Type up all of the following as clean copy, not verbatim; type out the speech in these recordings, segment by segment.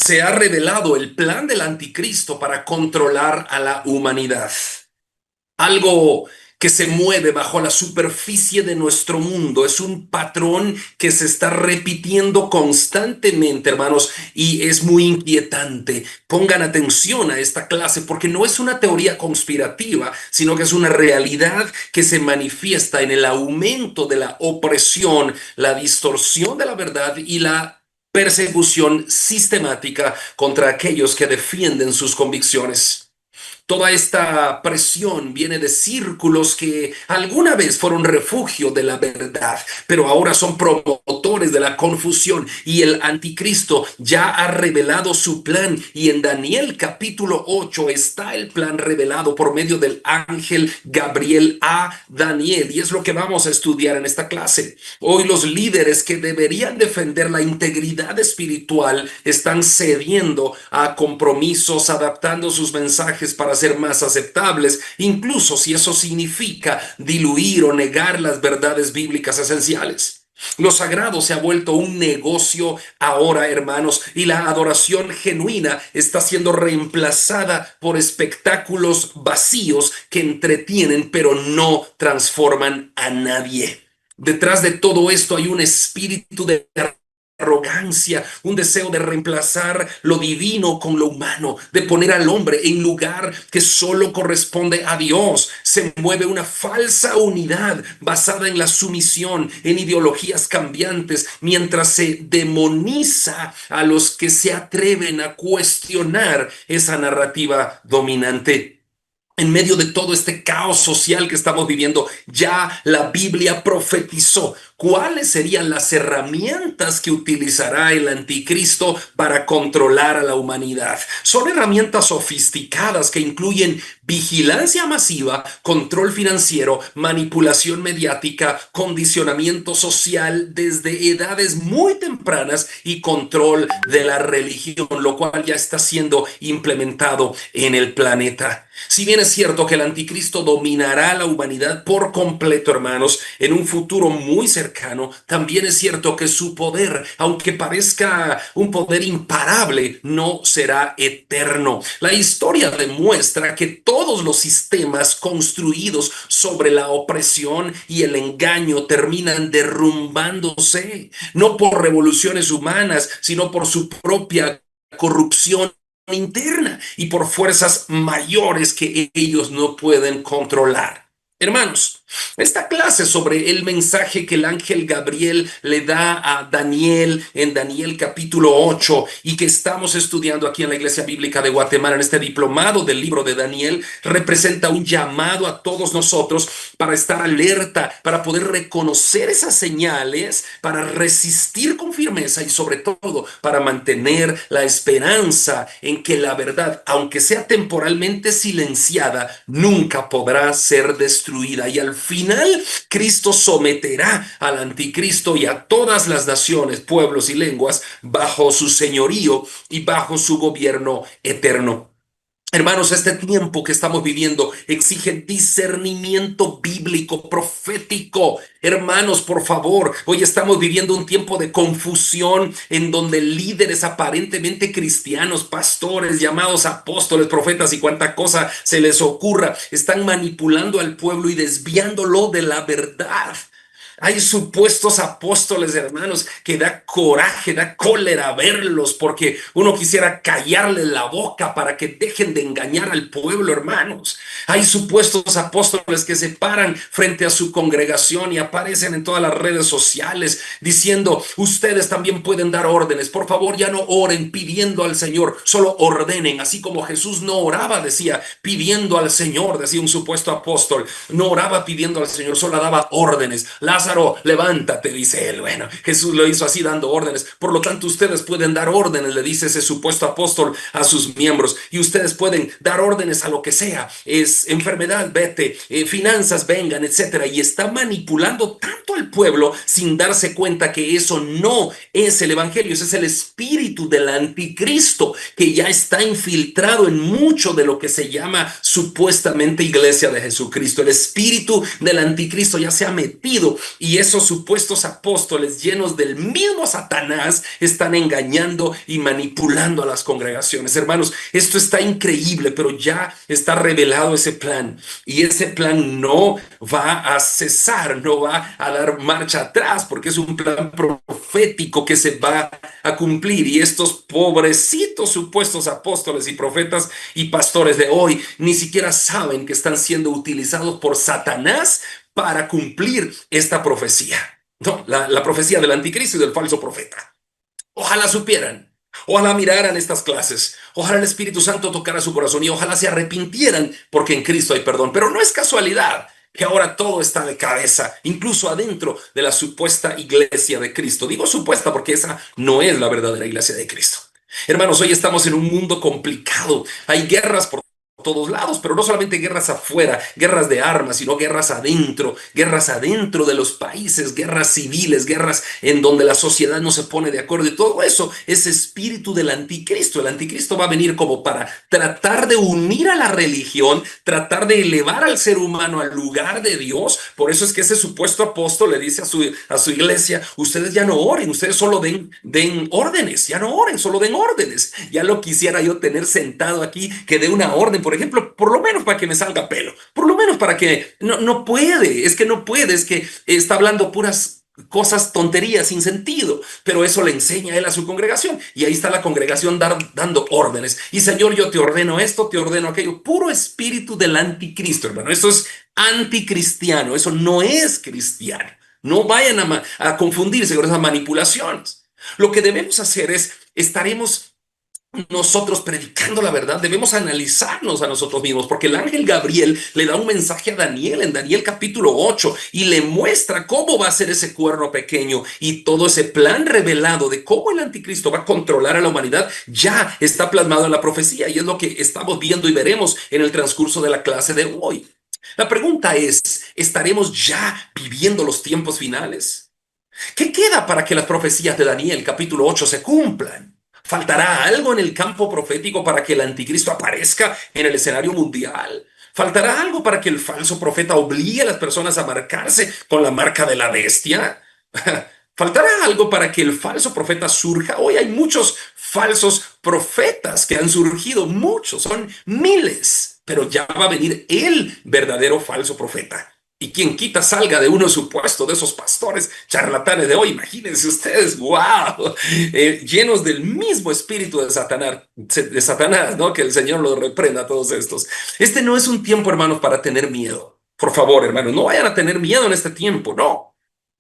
se ha revelado el plan del anticristo para controlar a la humanidad. Algo que se mueve bajo la superficie de nuestro mundo. Es un patrón que se está repitiendo constantemente, hermanos, y es muy inquietante. Pongan atención a esta clase porque no es una teoría conspirativa, sino que es una realidad que se manifiesta en el aumento de la opresión, la distorsión de la verdad y la persecución sistemática contra aquellos que defienden sus convicciones. Toda esta presión viene de círculos que alguna vez fueron refugio de la verdad, pero ahora son promotores de la confusión, y el anticristo ya ha revelado su plan, y en Daniel capítulo 8 está el plan revelado por medio del ángel Gabriel a Daniel, y es lo que vamos a estudiar en esta clase. Hoy los líderes que deberían defender la integridad espiritual están cediendo a compromisos, adaptando sus mensajes para ser más aceptables, incluso si eso significa diluir o negar las verdades bíblicas esenciales. Lo sagrado se ha vuelto un negocio ahora, hermanos, y la adoración genuina está siendo reemplazada por espectáculos vacíos que entretienen pero no transforman a nadie. Detrás de todo esto hay un espíritu de arrogancia, un deseo de reemplazar lo divino con lo humano, de poner al hombre en lugar que solo corresponde a Dios. Se mueve una falsa unidad basada en la sumisión, en ideologías cambiantes, mientras se demoniza a los que se atreven a cuestionar esa narrativa dominante. En medio de todo este caos social que estamos viviendo, ya la Biblia profetizó cuáles serían las herramientas que utilizará el anticristo para controlar a la humanidad. Son herramientas sofisticadas que incluyen vigilancia masiva, control financiero, manipulación mediática, condicionamiento social desde edades muy tempranas y control de la religión, lo cual ya está siendo implementado en el planeta. Si bien es cierto que el anticristo dominará a la humanidad por completo, hermanos, en un futuro muy cercano, también es cierto que su poder, aunque parezca un poder imparable, no será eterno. La historia demuestra que todos los sistemas construidos sobre la opresión y el engaño terminan derrumbándose, no por revoluciones humanas, sino por su propia corrupción interna y por fuerzas mayores que ellos no pueden controlar. Hermanos, esta clase sobre el mensaje que el ángel Gabriel le da a Daniel en Daniel capítulo 8 y que estamos estudiando aquí en la Iglesia Bíblica de Guatemala en este diplomado del libro de Daniel, representa un llamado a todos nosotros para estar alerta, para poder reconocer esas señales, para resistir con firmeza y sobre todo para mantener la esperanza en que la verdad, aunque sea temporalmente silenciada, nunca podrá ser destruida. Y al final, Cristo someterá al anticristo y a todas las naciones, pueblos y lenguas bajo su señorío y bajo su gobierno eterno. Hermanos, este tiempo que estamos viviendo exige discernimiento bíblico, profético. Hermanos, por favor, hoy estamos viviendo un tiempo de confusión en donde líderes aparentemente cristianos, pastores, llamados apóstoles, profetas y cuanta cosa se les ocurra, están manipulando al pueblo y desviándolo de la verdad. Hay supuestos apóstoles, hermanos, que da coraje, da cólera verlos, porque uno quisiera callarles la boca para que dejen de engañar al pueblo, hermanos. Hay supuestos apóstoles que se paran frente a su congregación y aparecen en todas las redes sociales diciendo: ustedes también pueden dar órdenes. Por favor, ya no oren pidiendo al Señor, solo ordenen. Así como Jesús no oraba, decía, pidiendo al Señor, decía un supuesto apóstol. No oraba pidiendo al Señor, solo daba órdenes. Lázaro, levántate, dice él. Bueno, Jesús lo hizo así, dando órdenes. Por lo tanto, ustedes pueden dar órdenes, le dice ese supuesto apóstol a sus miembros. Y ustedes pueden dar órdenes a lo que sea. Es enfermedad, vete, finanzas, vengan, etcétera. Y está manipulando tanto al pueblo sin darse cuenta que eso no es el evangelio. Ese es el espíritu del anticristo que ya está infiltrado en mucho de lo que se llama supuestamente iglesia de Jesucristo. El espíritu del anticristo ya se ha metido Y esos supuestos apóstoles llenos del mismo Satanás están engañando y manipulando a las congregaciones. Hermanos, esto está increíble, pero ya está revelado ese plan. Y ese plan no va a cesar, no va a dar marcha atrás, porque es un plan profético que se va a cumplir. Y estos pobrecitos supuestos apóstoles y profetas y pastores de hoy ni siquiera saben que están siendo utilizados por Satanás para cumplir esta profecía. No, la profecía del anticristo y del falso profeta. Ojalá supieran, ojalá miraran estas clases, ojalá el Espíritu Santo tocara su corazón y ojalá se arrepintieran, porque en Cristo hay perdón. Pero no es casualidad que ahora todo está de cabeza, incluso adentro de la supuesta iglesia de Cristo. Digo supuesta porque esa no es la verdadera iglesia de Cristo. Hermanos, hoy estamos en un mundo complicado. Hay guerras por todos lados, pero no solamente guerras afuera, guerras de armas, sino guerras adentro de los países, guerras civiles, guerras en donde la sociedad no se pone de acuerdo y todo eso es espíritu del anticristo. El anticristo va a venir como para tratar de unir a la religión, tratar de elevar al ser humano al lugar de Dios. Por eso es que ese supuesto apóstol le dice a su iglesia, ustedes ya no oren, ustedes solo den órdenes, ya no oren, solo den órdenes. Ya lo quisiera yo tener sentado aquí, que dé una orden, por ejemplo, por lo menos para que me salga pelo, por lo menos para que no puede, es que no puede, es que está hablando puras cosas, tonterías sin sentido, pero eso le enseña a él a su congregación y ahí está la congregación dando órdenes y Señor, yo te ordeno esto, te ordeno aquello, puro espíritu del anticristo, hermano. Eso es anticristiano, eso no es cristiano. No vayan a confundirse con esas manipulaciones. Lo que debemos hacer es, estaremos nosotros predicando la verdad, debemos analizarnos a nosotros mismos, porque el ángel Gabriel le da un mensaje a Daniel en Daniel capítulo 8 y le muestra cómo va a ser ese cuerno pequeño y todo ese plan revelado de cómo el anticristo va a controlar a la humanidad ya está plasmado en la profecía y es lo que estamos viendo y veremos en el transcurso de la clase de hoy. La pregunta es, ¿estaremos ya viviendo los tiempos finales? ¿Qué queda para que las profecías de Daniel capítulo 8 se cumplan? ¿Faltará algo en el campo profético para que el anticristo aparezca en el escenario mundial? ¿Faltará algo para que el falso profeta obligue a las personas a marcarse con la marca de la bestia? ¿Faltará algo para que el falso profeta surja? Hoy hay muchos falsos profetas que han surgido, muchos, son miles, pero ya va a venir el verdadero falso profeta. Y quien quita salga de uno supuesto de esos pastores charlatanes de hoy, imagínense ustedes, wow, llenos del mismo espíritu de Satanás, ¿no? Que el Señor los reprenda a todos estos. Este no es un tiempo, hermanos, para tener miedo. Por favor, hermanos, no vayan a tener miedo en este tiempo, no.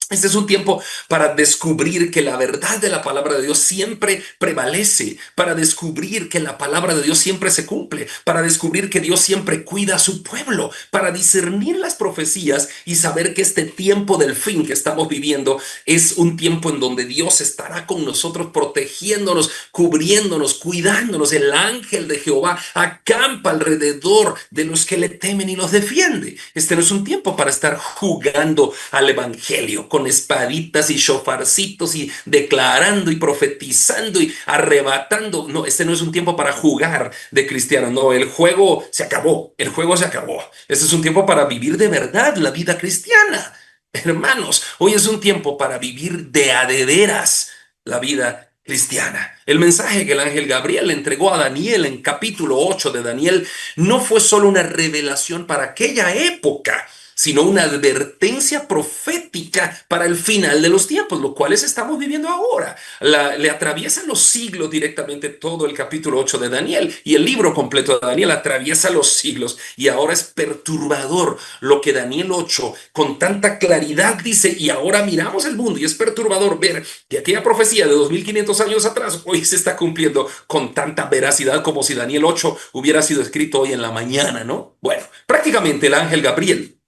Este es un tiempo para descubrir que la verdad de la palabra de Dios siempre prevalece, para descubrir que la palabra de Dios siempre se cumple, para descubrir que Dios siempre cuida a su pueblo, para discernir las profecías y saber que este tiempo del fin que estamos viviendo es un tiempo en donde Dios estará con nosotros, protegiéndonos, cubriéndonos, cuidándonos. El ángel de Jehová acampa alrededor de los que le temen y los defiende. Este no es un tiempo para estar jugando al evangelio con espaditas y shofarcitos y declarando y profetizando y arrebatando. No, este no es un tiempo para jugar de cristiano. No, el juego se acabó. El juego se acabó. Este es un tiempo para vivir de verdad la vida cristiana. Hermanos, hoy es un tiempo para vivir de a de veras la vida cristiana. El mensaje que el ángel Gabriel le entregó a Daniel en capítulo 8 de Daniel no fue solo una revelación para aquella época, sino una advertencia profética para el final de los tiempos, lo cuales estamos viviendo ahora. Le atraviesa los siglos directamente todo el capítulo 8 de Daniel y el libro completo de Daniel atraviesa los siglos y ahora es perturbador lo que Daniel 8 con tanta claridad dice y ahora miramos el mundo y es perturbador ver que aquella profecía de 2500 años atrás hoy se está cumpliendo con tanta veracidad como si Daniel 8 hubiera sido escrito hoy en la mañana, ¿no? Bueno, prácticamente el ángel Gabriel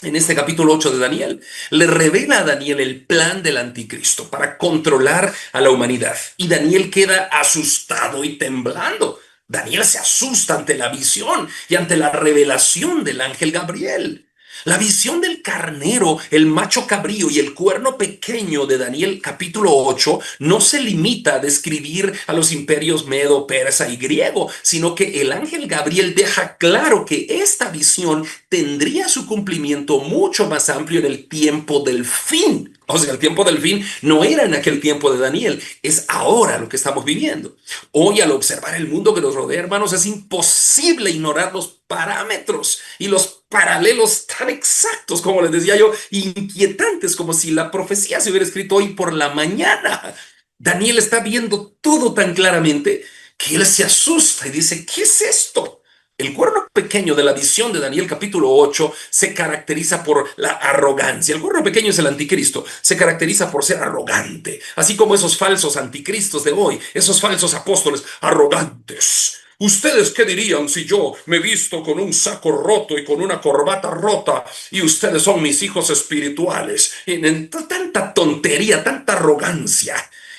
en este capítulo 8 de Daniel, le revela a Daniel el plan del anticristo para controlar a la humanidad. Y Daniel queda asustado y temblando. Daniel se asusta ante la visión y ante la revelación del ángel Gabriel. La visión del carnero, el macho cabrío y el cuerno pequeño de Daniel capítulo 8 no se limita a describir a los imperios medo, persa y griego, sino que el ángel Gabriel deja claro que esta visión tendría su cumplimiento mucho más amplio en el tiempo del fin. O sea, el tiempo del fin no era en aquel tiempo de Daniel, es ahora lo que estamos viviendo. Hoy, al observar el mundo que nos rodea, hermanos, es imposible ignorar los parámetros y los paralelos tan exactos, como les decía yo, inquietantes, como si la profecía se hubiera escrito hoy por la mañana. Daniel está viendo todo tan claramente que él se asusta y dice, ¿qué es esto? El cuerno pequeño de la visión de Daniel capítulo 8 se caracteriza por la arrogancia. El cuerno pequeño es el anticristo, se caracteriza por ser arrogante, así como esos falsos anticristos de hoy, esos falsos apóstoles arrogantes. ¿Ustedes qué dirían si yo me visto con un saco roto y con una corbata rota y ustedes son mis hijos espirituales? En tanta tontería, tanta arrogancia.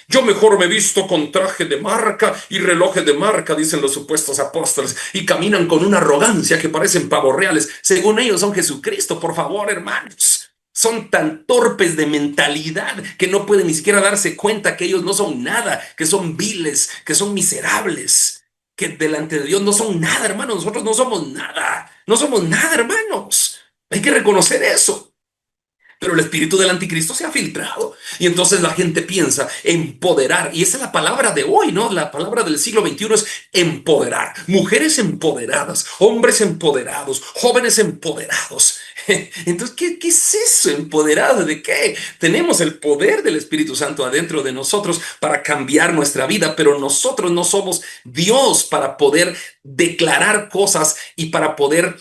Yo mejor me visto con traje de marca y relojes de marca, dicen los supuestos apóstoles, y caminan con una arrogancia que parecen pavos reales. Según ellos son Jesucristo, por favor, hermanos. Son tan torpes de mentalidad que no pueden ni siquiera darse cuenta que ellos no son nada, que son viles, que son miserables, que delante de Dios no son nada, hermanos. Nosotros no somos nada, no somos nada, hermanos. Hay que reconocer eso. Pero el espíritu del anticristo se ha filtrado. Y entonces la gente piensa empoderar. Y esa es la palabra de hoy, ¿no? La palabra del siglo XXI es empoderar. Mujeres empoderadas, hombres empoderados, jóvenes empoderados. Entonces, ¿qué es eso? ¿Empoderado de qué? Tenemos el poder del Espíritu Santo adentro de nosotros para cambiar nuestra vida, pero nosotros no somos Dios para poder declarar cosas y para poder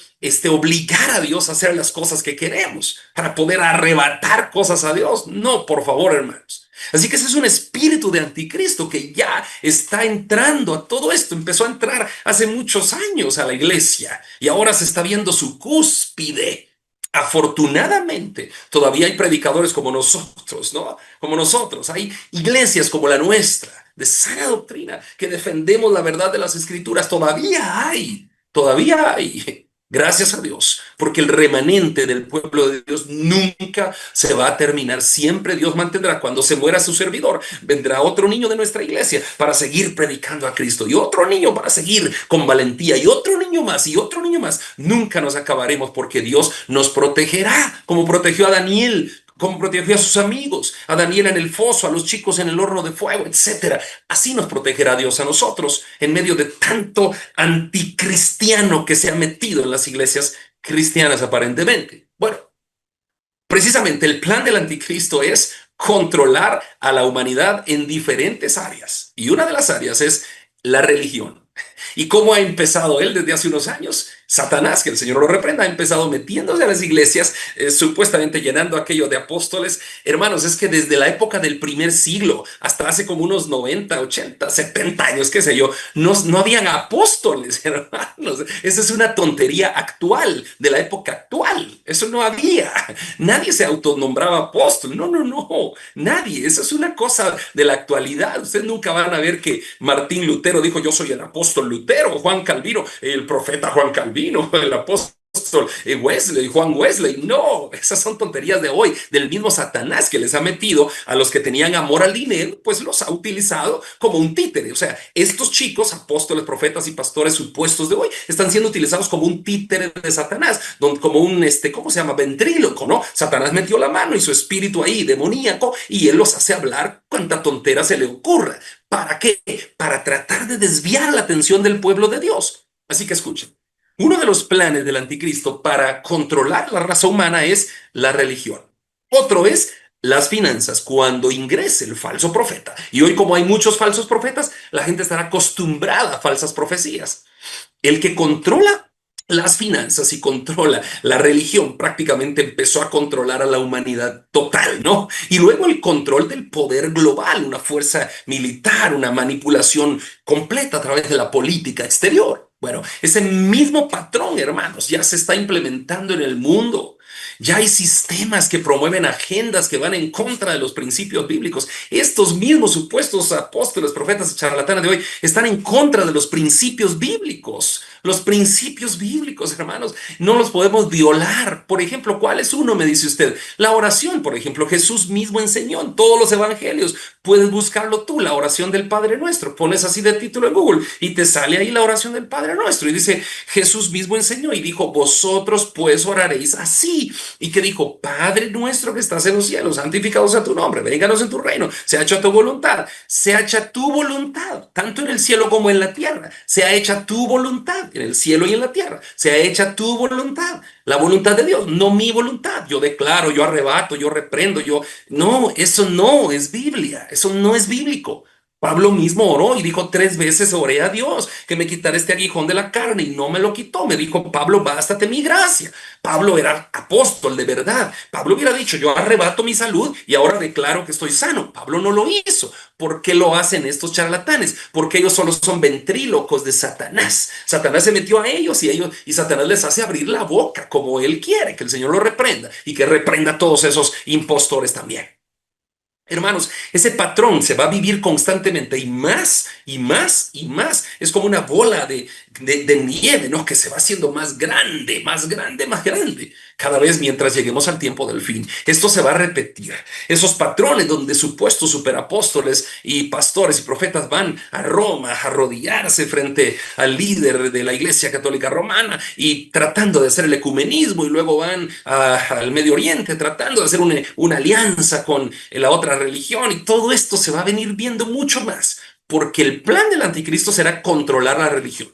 obligar a Dios a hacer las cosas que queremos, para poder arrebatar cosas a Dios. No, por favor, hermanos. Así que ese es un espíritu de anticristo que ya está entrando a todo esto. Empezó a entrar hace muchos años a la iglesia y ahora se está viendo su cúspide. Afortunadamente, todavía hay predicadores como nosotros, ¿no? Como nosotros. Hay iglesias como la nuestra, de sana doctrina, que defendemos la verdad de las escrituras. Todavía hay. Gracias a Dios, porque el remanente del pueblo de Dios nunca se va a terminar. Siempre Dios mantendrá. Cuando se muera su servidor, vendrá otro niño de nuestra iglesia para seguir predicando a Cristo, y otro niño para seguir con valentía, y otro niño más, y otro niño más. Nunca nos acabaremos, porque Dios nos protegerá, como protegió a Daniel, como protegió a sus amigos, a Daniel en el foso, a los chicos en el horno de fuego, etcétera. Así nos protegerá Dios a nosotros en medio de tanto anticristiano que se ha metido en las iglesias cristianas aparentemente. Bueno, precisamente el plan del anticristo es controlar a la humanidad en diferentes áreas. Y una de las áreas es la religión. ¿Y cómo ha empezado él desde hace unos años? Satanás, que el Señor lo reprenda, ha empezado metiéndose a las iglesias, supuestamente llenando aquello de apóstoles. Hermanos, es que desde la época del primer siglo, hasta hace como unos 90, 80, 70 años, qué sé yo, no habían apóstoles, hermanos. Esa es una tontería actual, de la época actual. Eso no había. Nadie se autonombraba apóstol. No. Nadie. Eso es una cosa de la actualidad. Ustedes nunca van a ver que Martín Lutero dijo, yo soy el apóstol Lutero, Juan Calvino, el profeta Juan Calvino, el apóstol Wesley, Juan Wesley. No, esas son tonterías de hoy, del mismo Satanás que les ha metido a los que tenían amor al dinero, pues los ha utilizado como un títere. O sea, estos chicos, apóstoles, profetas y pastores supuestos de hoy, están siendo utilizados como un títere de Satanás, como un, ¿cómo se llama? Ventríloco, ¿no? Satanás metió la mano y su espíritu ahí, demoníaco, y él los hace hablar cuanta tontera se le ocurra. ¿Para qué? Para tratar de desviar la atención del pueblo de Dios. Así que escuchen. Uno de los planes del anticristo para controlar la raza humana es la religión. Otro es las finanzas, cuando ingrese el falso profeta. Y hoy, como hay muchos falsos profetas, la gente estará acostumbrada a falsas profecías. El que controla las finanzas y controla la religión prácticamente empezó a controlar a la humanidad total, ¿no? Y luego el control del poder global, una fuerza militar, una manipulación completa a través de la política exterior. Bueno, ese mismo patrón, hermanos, ya se está implementando en el mundo. Ya hay sistemas que promueven agendas que van en contra de los principios bíblicos. Estos mismos supuestos apóstoles, profetas y charlatanes de hoy están en contra de los principios bíblicos. Los principios bíblicos, hermanos, no los podemos violar. Por ejemplo, ¿cuál es uno? Me dice usted. La oración, por ejemplo, Jesús mismo enseñó en todos los evangelios. Puedes buscarlo tú, la oración del Padre Nuestro. Pones así de título en Google y te sale ahí la oración del Padre Nuestro. Y dice, Jesús mismo enseñó y dijo, vosotros pues oraréis así. Y que dijo, Padre nuestro que estás en los cielos, santificado sea tu nombre, vénganos en tu reino, sea hecha tu voluntad, sea hecha tu voluntad, tanto en el cielo como en la tierra, sea hecha tu voluntad, en el cielo y en la tierra, sea hecha tu voluntad, la voluntad de Dios, no mi voluntad. Yo declaro, yo arrebato, yo reprendo, yo... No, eso no es Biblia, eso no es bíblico. Pablo mismo oró y dijo 3 veces oré a Dios que me quitara este aguijón de la carne y no me lo quitó. Me dijo, Pablo, bástate mi gracia. Pablo era apóstol de verdad. Pablo hubiera dicho, yo arrebato mi salud y ahora declaro que estoy sano. Pablo no lo hizo. ¿Por qué lo hacen estos charlatanes? Porque ellos solo son ventrílocos de Satanás. Satanás se metió a ellos y Satanás les hace abrir la boca como él quiere, que el Señor lo reprenda y que reprenda a todos esos impostores también. Hermanos, ese patrón se va a vivir constantemente y más y más y más. Es como una bola de nieve, ¿no? Que se va haciendo más grande, más grande, más grande. Cada vez mientras lleguemos al tiempo del fin. Esto se va a repetir. Esos patrones donde supuestos superapóstoles y pastores y profetas van a Roma a arrodillarse frente al líder de la Iglesia Católica Romana y tratando de hacer el ecumenismo y luego van al Medio Oriente tratando de hacer una alianza con la otra religión y todo esto se va a venir viendo mucho más porque el plan del anticristo será controlar la religión.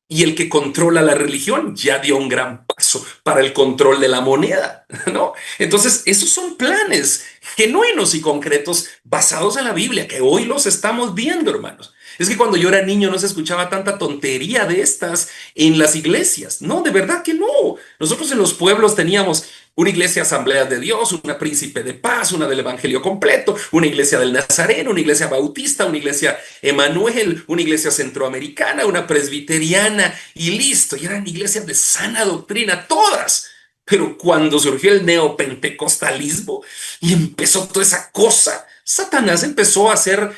Y el que controla la religión ya dio un gran paso para el control de la moneda, ¿no? Entonces, esos son planes genuinos y concretos basados en la Biblia, que hoy los estamos viendo, hermanos. Es que cuando yo era niño no se escuchaba tanta tontería de estas en las iglesias. No, de verdad que no. Nosotros en los pueblos teníamos una iglesia Asamblea de Dios, una Príncipe de Paz, una del Evangelio completo, una iglesia del Nazareno, una iglesia bautista, una iglesia Emanuel, una iglesia centroamericana, una presbiteriana y listo. Y eran iglesias de sana doctrina, todas. Pero cuando surgió el neopentecostalismo y empezó toda esa cosa, Satanás empezó a hacer,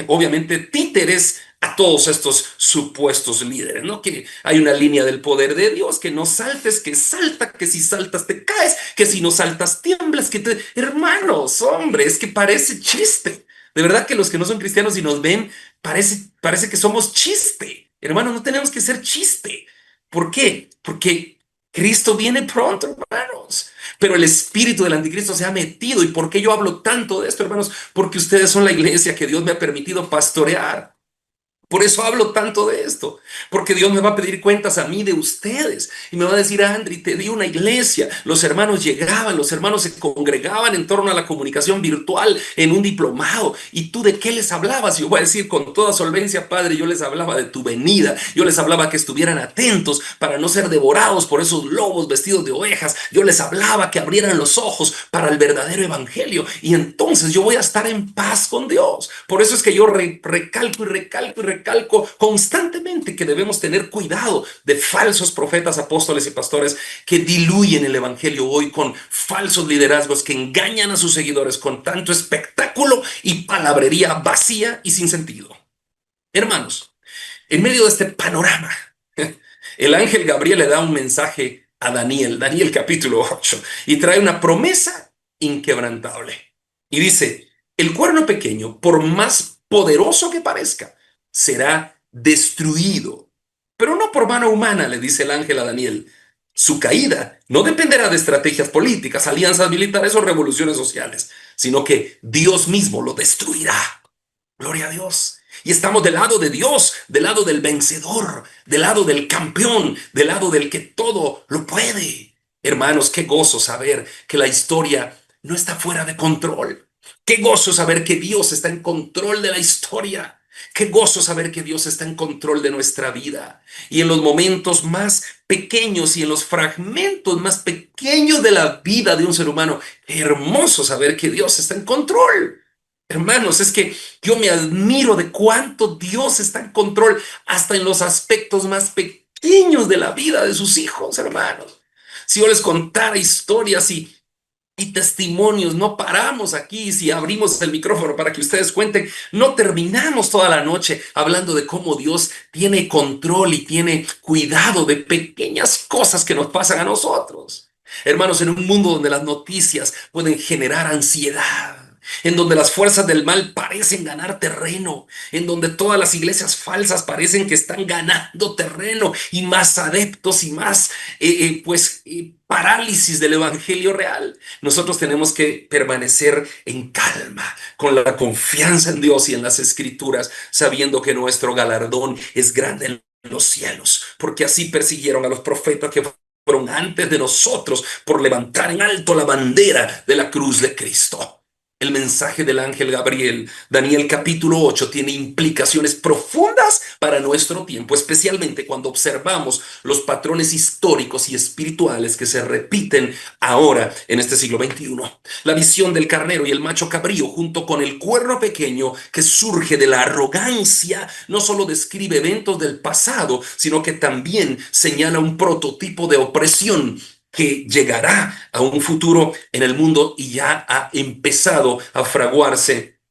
obviamente, títeres a todos estos supuestos líderes, ¿no? Que hay una línea del poder de Dios, que no saltes, que salta, que si saltas te caes, que si no saltas tiemblas, que te... Hermanos, hombre, es que parece chiste. De verdad que los que no son cristianos y nos ven, parece que somos chiste. Hermanos, no tenemos que ser chiste. ¿Por qué? Porque Cristo viene pronto, hermanos. Pero el espíritu del anticristo se ha metido. ¿Y por qué yo hablo tanto de esto, hermanos? Porque ustedes son la iglesia que Dios me ha permitido pastorear. Por eso hablo tanto de esto, porque Dios me va a pedir cuentas a mí de ustedes y me va a decir, Andri, te di una iglesia, los hermanos llegaban, los hermanos se congregaban en torno a la comunicación virtual en un diplomado y tú de qué les hablabas. Yo voy a decir con toda solvencia, Padre, yo les hablaba de tu venida, yo les hablaba que estuvieran atentos para no ser devorados por esos lobos vestidos de ovejas, yo les hablaba que abrieran los ojos para el verdadero evangelio y entonces yo voy a estar en paz con Dios. Por eso es que yo recalco y recalco y recalco constantemente que debemos tener cuidado de falsos profetas, apóstoles y pastores que diluyen el evangelio hoy con falsos liderazgos que engañan a sus seguidores con tanto espectáculo y palabrería vacía y sin sentido. Hermanos, en medio de este panorama, el ángel Gabriel le da un mensaje a Daniel, Daniel capítulo 8, y trae una promesa inquebrantable. Y dice, el cuerno pequeño, por más poderoso que parezca, será destruido. Pero no por mano humana, le dice el ángel a Daniel. Su caída no dependerá de estrategias políticas, alianzas militares o revoluciones sociales, sino que Dios mismo lo destruirá. Gloria a Dios. Y estamos del lado de Dios, del lado del vencedor, del lado del campeón, del lado del que todo lo puede. Hermanos, qué gozo saber que la historia no está fuera de control. Qué gozo saber que Dios está en control de la historia. Qué gozo saber que Dios está en control de nuestra vida. Y en los momentos más pequeños y en los fragmentos más pequeños de la vida de un ser humano, qué hermoso saber que Dios está en control. Hermanos, es que yo me admiro de cuánto Dios está en control hasta en los aspectos más pequeños de la vida de sus hijos, hermanos. Si yo les contara historias y testimonios, no paramos aquí. Si abrimos el micrófono para que ustedes cuenten, no terminamos toda la noche hablando de cómo Dios tiene control y tiene cuidado de pequeñas cosas que nos pasan a nosotros. Hermanos, en un mundo donde las noticias pueden generar ansiedad, en donde las fuerzas del mal parecen ganar terreno, en donde todas las iglesias falsas parecen que están ganando terreno y más adeptos y más, parálisis del evangelio real. Nosotros tenemos que permanecer en calma, con la confianza en Dios y en las escrituras, sabiendo que nuestro galardón es grande en los cielos, porque así persiguieron a los profetas que fueron antes de nosotros por levantar en alto la bandera de la cruz de Cristo. El mensaje del ángel Gabriel, Daniel capítulo 8, tiene implicaciones profundas para nuestro tiempo, especialmente cuando observamos los patrones históricos y espirituales que se repiten ahora en este siglo XXI. La visión del carnero y el macho cabrío, junto con el cuerno pequeño que surge de la arrogancia, no solo describe eventos del pasado, sino que también señala un prototipo de opresión que llegará a un futuro en el mundo y ya ha empezado a fraguarse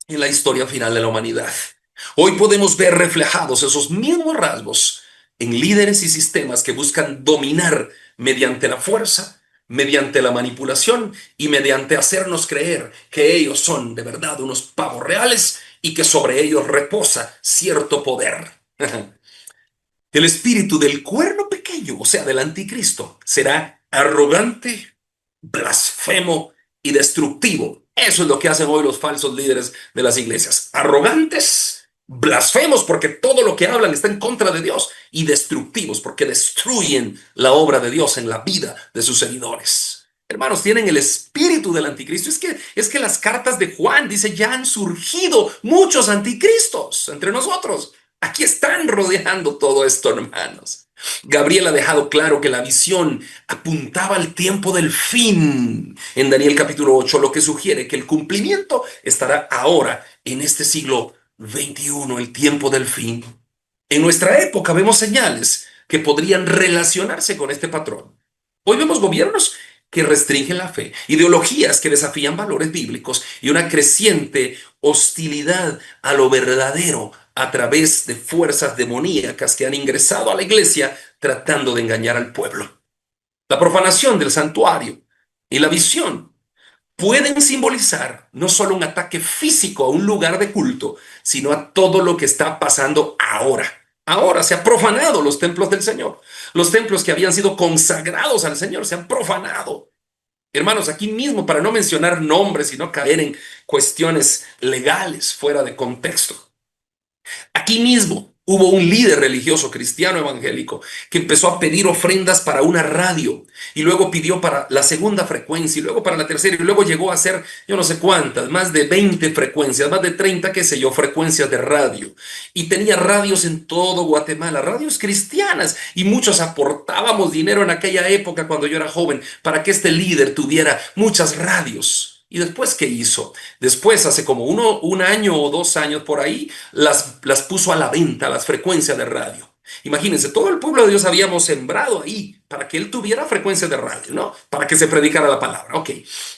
en la historia final de la humanidad. Hoy podemos ver reflejados esos mismos rasgos en líderes y sistemas que buscan dominar mediante la fuerza, mediante la manipulación y mediante hacernos creer que ellos son de verdad unos pavos reales y que sobre ellos reposa cierto poder. El espíritu del cuerno pequeño, o sea, del anticristo, será arrogante, blasfemo y destructivo. Eso es lo que hacen hoy los falsos líderes de las iglesias. Arrogantes, blasfemos porque todo lo que hablan está en contra de Dios y destructivos porque destruyen la obra de Dios en la vida de sus seguidores. Hermanos, tienen el espíritu del anticristo. Es que las cartas de Juan dice ya han surgido muchos anticristos entre nosotros. Aquí están rodeando todo esto, hermanos. Gabriel ha dejado claro que la visión apuntaba al tiempo del fin en Daniel capítulo 8, lo que sugiere que el cumplimiento estará ahora en este siglo XXI, el tiempo del fin. En nuestra época vemos señales que podrían relacionarse con este patrón. Hoy vemos gobiernos que restringen la fe, ideologías que desafían valores bíblicos y una creciente hostilidad a lo verdadero a través de fuerzas demoníacas que han ingresado a la iglesia tratando de engañar al pueblo. La profanación del santuario y la visión pueden simbolizar no solo un ataque físico a un lugar de culto, sino a todo lo que está pasando ahora. Ahora se han profanado los templos del Señor. Los templos que habían sido consagrados al Señor se han profanado. Hermanos, aquí mismo, para no mencionar nombres y no caer en cuestiones legales fuera de contexto, aquí mismo hubo un líder religioso cristiano evangélico que empezó a pedir ofrendas para una radio y luego pidió para la segunda frecuencia y luego para la tercera y luego llegó a hacer yo no sé cuántas, más de 20 frecuencias, más de 30, qué sé yo, frecuencias de radio. Y tenía radios en todo Guatemala, radios cristianas, y muchos aportábamos dinero en aquella época cuando yo era joven para que este líder tuviera muchas radios. ¿Y después qué hizo? Después, hace como un año o 2 años por ahí, las puso a la venta, las frecuencias de radio. Imagínense, todo el pueblo de Dios habíamos sembrado ahí para que él tuviera frecuencias de radio, ¿no? Para que se predicara la palabra, ok.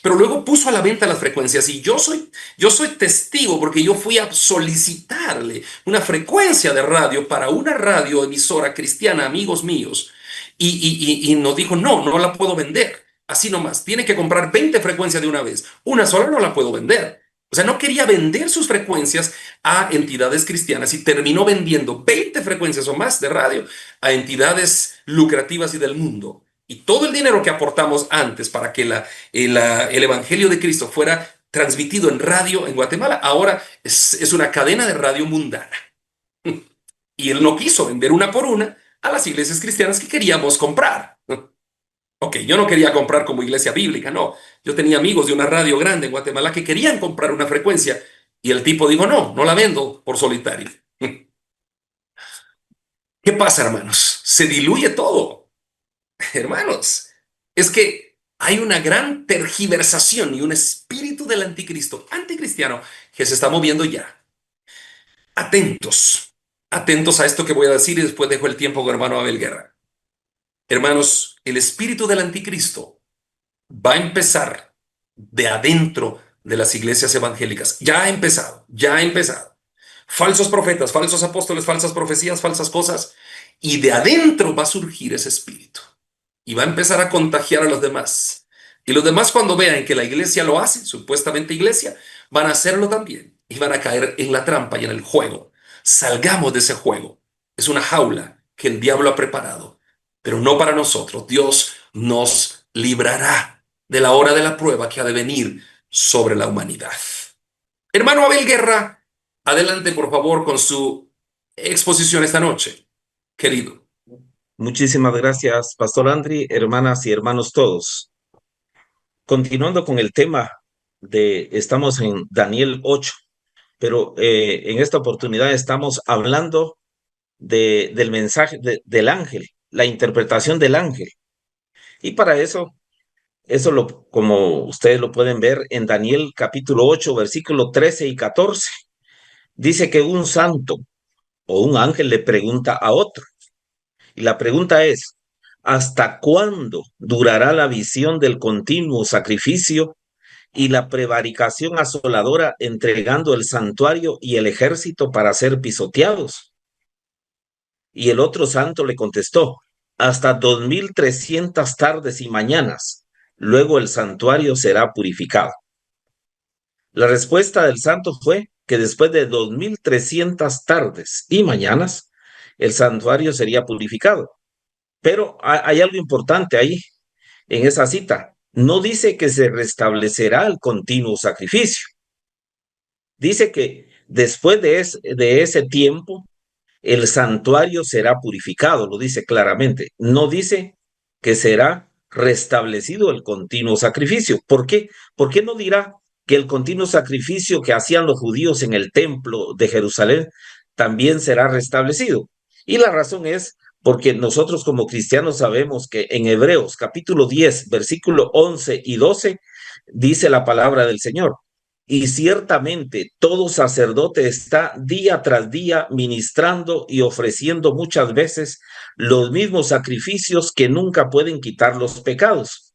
Pero luego puso a la venta las frecuencias y yo soy testigo porque yo fui a solicitarle una frecuencia de radio para una radio emisora cristiana, amigos míos, y nos dijo, no, no la puedo vender. Así nomás, tiene que comprar 20 frecuencias de una vez. Una sola no la puedo vender. O sea, no quería vender sus frecuencias a entidades cristianas y terminó vendiendo 20 frecuencias o más de radio a entidades lucrativas y del mundo. Y todo el dinero que aportamos antes para que el Evangelio de Cristo fuera transmitido en radio en Guatemala, ahora es una cadena de radio mundana. Y él no quiso vender una por una a las iglesias cristianas que queríamos comprar. Ok, yo no quería comprar como iglesia bíblica, no. Yo tenía amigos de una radio grande en Guatemala que querían comprar una frecuencia y el tipo dijo, no, no la vendo por solitario. ¿Qué pasa, hermanos? Se diluye todo. Hermanos, es que hay una gran tergiversación y un espíritu del anticristo, anticristiano, que se está moviendo ya. Atentos, atentos a esto que voy a decir y después dejo el tiempo con hermano Abel Guerra. Hermanos, el espíritu del anticristo va a empezar de adentro de las iglesias evangélicas. Ya ha empezado, ya ha empezado. Falsos profetas, falsos apóstoles, falsas profecías, falsas cosas. Y de adentro va a surgir ese espíritu. Y va a empezar a contagiar a los demás. Y los demás cuando vean que la iglesia lo hace, supuestamente iglesia, van a hacerlo también. Y van a caer en la trampa y en el juego. Salgamos de ese juego. Es una jaula que el diablo ha preparado. Pero no para nosotros. Dios nos librará de la hora de la prueba que ha de venir sobre la humanidad. Hermano Abel Guerra, adelante por favor con su exposición esta noche, querido. Muchísimas gracias, Pastor Andri, hermanas y hermanos todos. Continuando con el tema estamos en Daniel 8, pero en esta oportunidad estamos hablando del mensaje del ángel, la interpretación del ángel. Y para como ustedes lo pueden ver en Daniel capítulo 8, versículo 13 y 14, dice que un santo o un ángel le pregunta a otro. Y la pregunta es, ¿hasta cuándo durará la visión del continuo sacrificio y la prevaricación asoladora entregando el santuario y el ejército para ser pisoteados? Y el otro santo le contestó, hasta 2300 tardes y mañanas, luego el santuario será purificado. La respuesta del santo fue que después de 2300 tardes y mañanas, el santuario sería purificado. Pero hay algo importante ahí en esa cita. No dice que se restablecerá el continuo sacrificio. Dice que después de ese tiempo, el santuario será purificado, lo dice claramente. No dice que será restablecido el continuo sacrificio. ¿Por qué? ¿Por qué no dirá que el continuo sacrificio que hacían los judíos en el templo de Jerusalén también será restablecido? Y la razón es porque nosotros como cristianos sabemos que en Hebreos capítulo 10, versículo 11 y 12, dice la palabra del Señor. Y ciertamente todo sacerdote está día tras día ministrando y ofreciendo muchas veces los mismos sacrificios que nunca pueden quitar los pecados.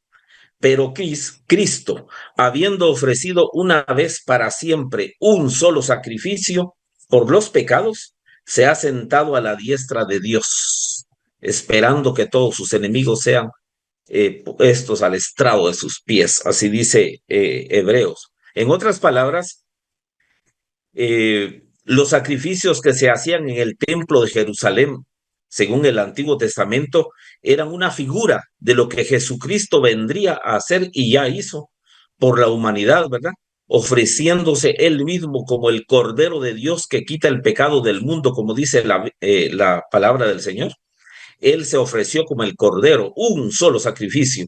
Pero Cristo, habiendo ofrecido una vez para siempre un solo sacrificio por los pecados, se ha sentado a la diestra de Dios, esperando que todos sus enemigos sean puestos al estrado de sus pies. Así dice Hebreos. En otras palabras, los sacrificios que se hacían en el templo de Jerusalén, según el Antiguo Testamento, eran una figura de lo que Jesucristo vendría a hacer y ya hizo por la humanidad, ¿verdad? Ofreciéndose él mismo como el Cordero de Dios que quita el pecado del mundo, como dice la palabra del Señor. Él se ofreció como el Cordero, un solo sacrificio,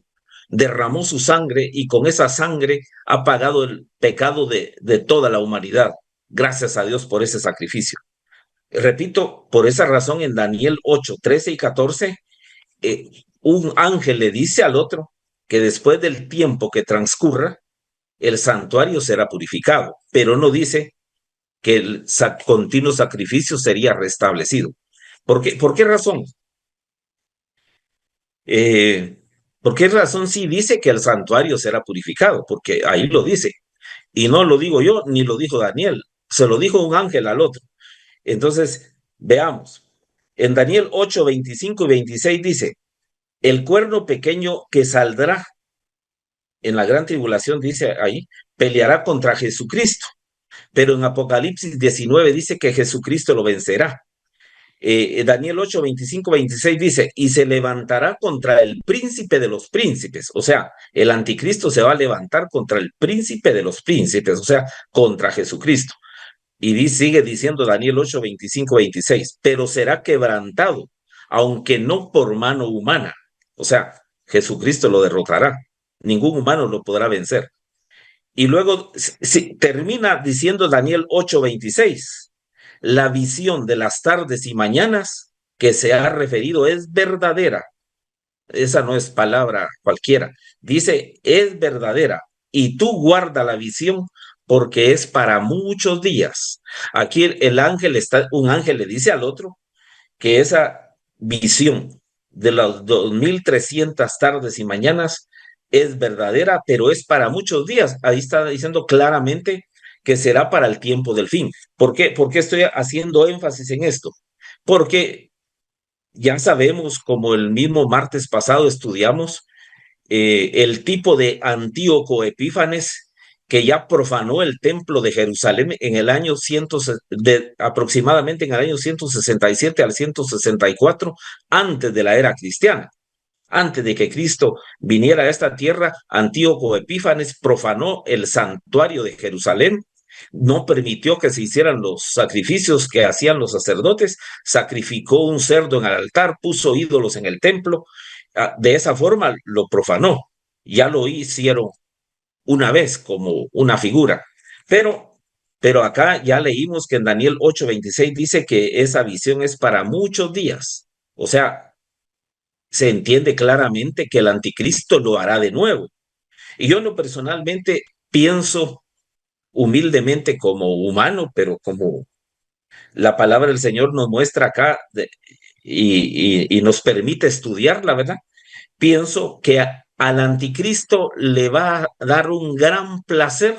derramó su sangre y con esa sangre ha pagado el pecado de toda la humanidad. Gracias a Dios por ese sacrificio. Repito, por esa razón en Daniel 8, 13 y 14, un ángel le dice al otro que después del tiempo que transcurra, el santuario será purificado, pero no dice que el continuo sacrificio sería restablecido. ¿Por qué razón? Eh, ¿Por qué razón sí dice que el santuario será purificado? Porque ahí lo dice. Y no lo digo yo, ni lo dijo Daniel. Se lo dijo un ángel al otro. Entonces, veamos. En Daniel 8, 25 y 26 dice, el cuerno pequeño que saldrá en la gran tribulación, dice ahí, peleará contra Jesucristo. Pero en Apocalipsis 19 dice que Jesucristo lo vencerá. Daniel 8, 25, 26 dice, y se levantará contra el príncipe de los príncipes, o sea, el anticristo se va a levantar contra el príncipe de los príncipes, o sea, contra Jesucristo. Y sigue diciendo Daniel 8, 25, 26, pero será quebrantado, aunque no por mano humana, o sea, Jesucristo lo derrotará, ningún humano lo podrá vencer. Y luego termina diciendo Daniel 8:26, la visión de las tardes y mañanas que se ha referido es verdadera. Esa no es palabra cualquiera. Dice, es verdadera. Y tú guarda la visión porque es para muchos días. Aquí un ángel le dice al otro que esa visión de las 2300 tardes y mañanas es verdadera, pero es para muchos días. Ahí está diciendo claramente que será para el tiempo del fin. ¿Por qué estoy haciendo énfasis en esto? Porque ya sabemos, como el mismo martes pasado estudiamos, el tipo de Antíoco Epífanes que ya profanó el templo de Jerusalén en el año aproximadamente en el año 167 al 164 antes de la era cristiana. Antes de que Cristo viniera a esta tierra, Antíoco Epífanes profanó el santuario de Jerusalén, no permitió que se hicieran los sacrificios que hacían los sacerdotes, sacrificó un cerdo en el altar, puso ídolos en el templo, de esa forma lo profanó. Ya lo hicieron una vez como una figura. Pero, pero acá ya leímos que en Daniel 8:26 dice que esa visión es para muchos días. O sea, se entiende claramente que el anticristo lo hará de nuevo. Y yo no personalmente pienso humildemente como humano, pero como la palabra del Señor nos muestra acá y nos permite estudiarla, ¿verdad? Pienso que al anticristo le va a dar un gran placer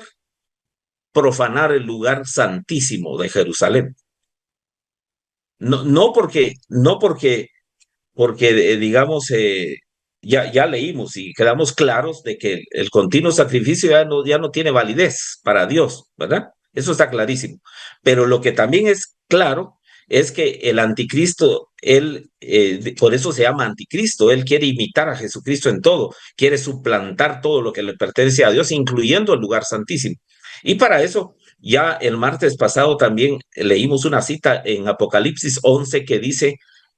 profanar el lugar santísimo de Jerusalén. No porque digamos, ya leímos y quedamos claros de que el continuo sacrificio ya no tiene validez para Dios, ¿verdad? Eso está clarísimo. Pero lo que también es claro es que el anticristo, por eso se llama anticristo, él quiere imitar a Jesucristo en todo, quiere suplantar todo lo que le pertenece a Dios, incluyendo el lugar santísimo. Y para eso, ya el martes pasado también leímos una cita en Apocalipsis 11 que dice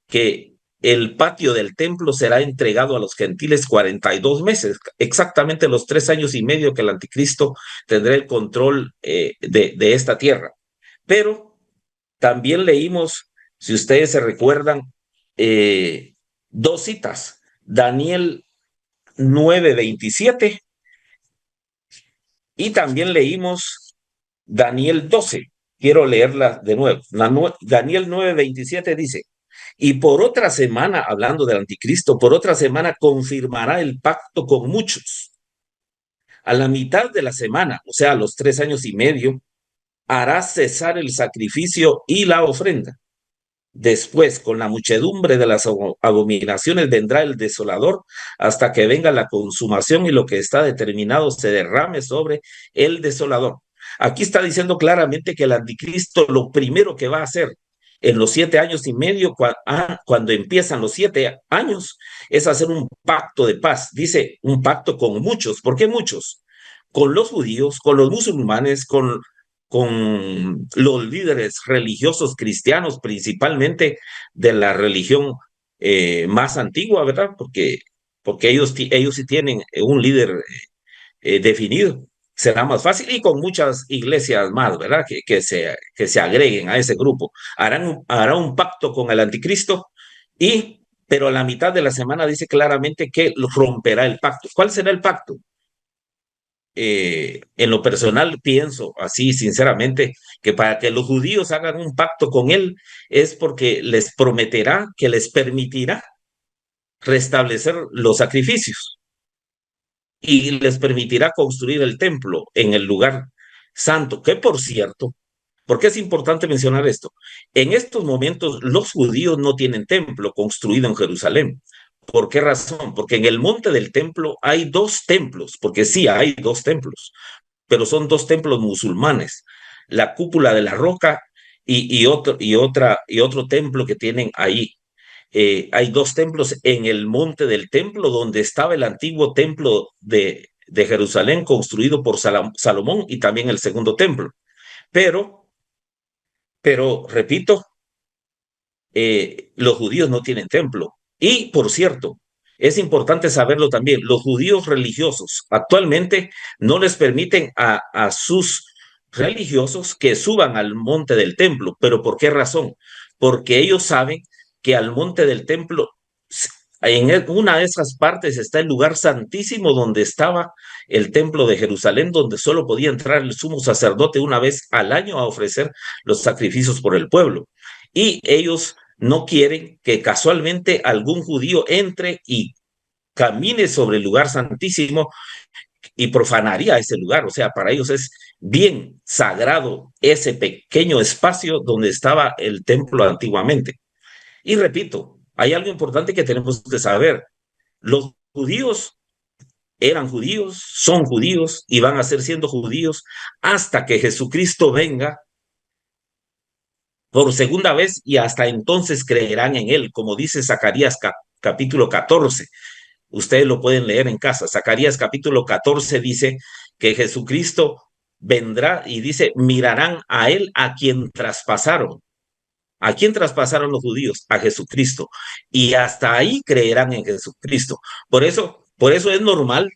que el patio del templo será entregado a los gentiles 42 meses, exactamente los 3 años y medio que el anticristo tendrá el control de esta tierra. Pero también leímos, si ustedes se recuerdan, dos citas, Daniel 9:27 y también leímos Daniel 12. Quiero leerla de nuevo. Daniel 9:27 dice, y por otra semana, hablando del anticristo, por otra semana confirmará el pacto con muchos. A la mitad de la semana, o sea, a los 3 años y medio, hará cesar el sacrificio y la ofrenda. Después, con la muchedumbre de las abominaciones, vendrá el desolador hasta que venga la consumación y lo que está determinado se derrame sobre el desolador. Aquí está diciendo claramente que el anticristo lo primero que va a hacer en los 7 años y medio, cuando empiezan los 7 años, es hacer un pacto de paz. Dice un pacto con muchos. ¿Por qué muchos? Con los judíos, con los musulmanes, con los líderes religiosos cristianos, principalmente de la religión más antigua, ¿verdad? Porque ellos sí tienen un líder definido. Será más fácil y con muchas iglesias más, ¿verdad? Que se agreguen a ese grupo. Harán un pacto con el anticristo pero a la mitad de la semana dice claramente que romperá el pacto. ¿Cuál será el pacto? En lo personal pienso así sinceramente que para que los judíos hagan un pacto con él es porque les prometerá que les permitirá restablecer los sacrificios y les permitirá construir el templo en el lugar santo, que por cierto, ¿por qué es importante mencionar esto? En estos momentos los judíos no tienen templo construido en Jerusalén. ¿Por qué razón? Porque en el monte del templo hay dos templos, porque sí hay dos templos, pero son dos templos musulmanes, la cúpula de la roca y otro templo que tienen ahí. Hay dos templos en el monte del templo donde estaba el antiguo templo de Jerusalén construido por Salomón y también el segundo templo. Pero, pero repito, los judíos no tienen templo. Y por cierto, es importante saberlo también, los judíos religiosos actualmente no les permiten a sus religiosos que suban al monte del templo. ¿Pero por qué razón? Porque ellos saben que al monte del templo, en una de esas partes está el lugar santísimo donde estaba el templo de Jerusalén, donde solo podía entrar el sumo sacerdote una vez al año a ofrecer los sacrificios por el pueblo. Y ellos no quieren que casualmente algún judío entre y camine sobre el lugar santísimo y profanaría ese lugar. O sea, para ellos es bien sagrado ese pequeño espacio donde estaba el templo antiguamente. Y repito, hay algo importante que tenemos que saber. Los judíos eran judíos, son judíos y van a ser siendo judíos hasta que Jesucristo venga por segunda vez y hasta entonces creerán en él, como dice Zacarías capítulo 14. Ustedes lo pueden leer en casa. Zacarías capítulo 14 dice que Jesucristo vendrá y dice, mirarán a él a quien traspasaron. ¿A quién traspasaron los judíos? A Jesucristo. Y hasta ahí creerán en Jesucristo. Por eso es normal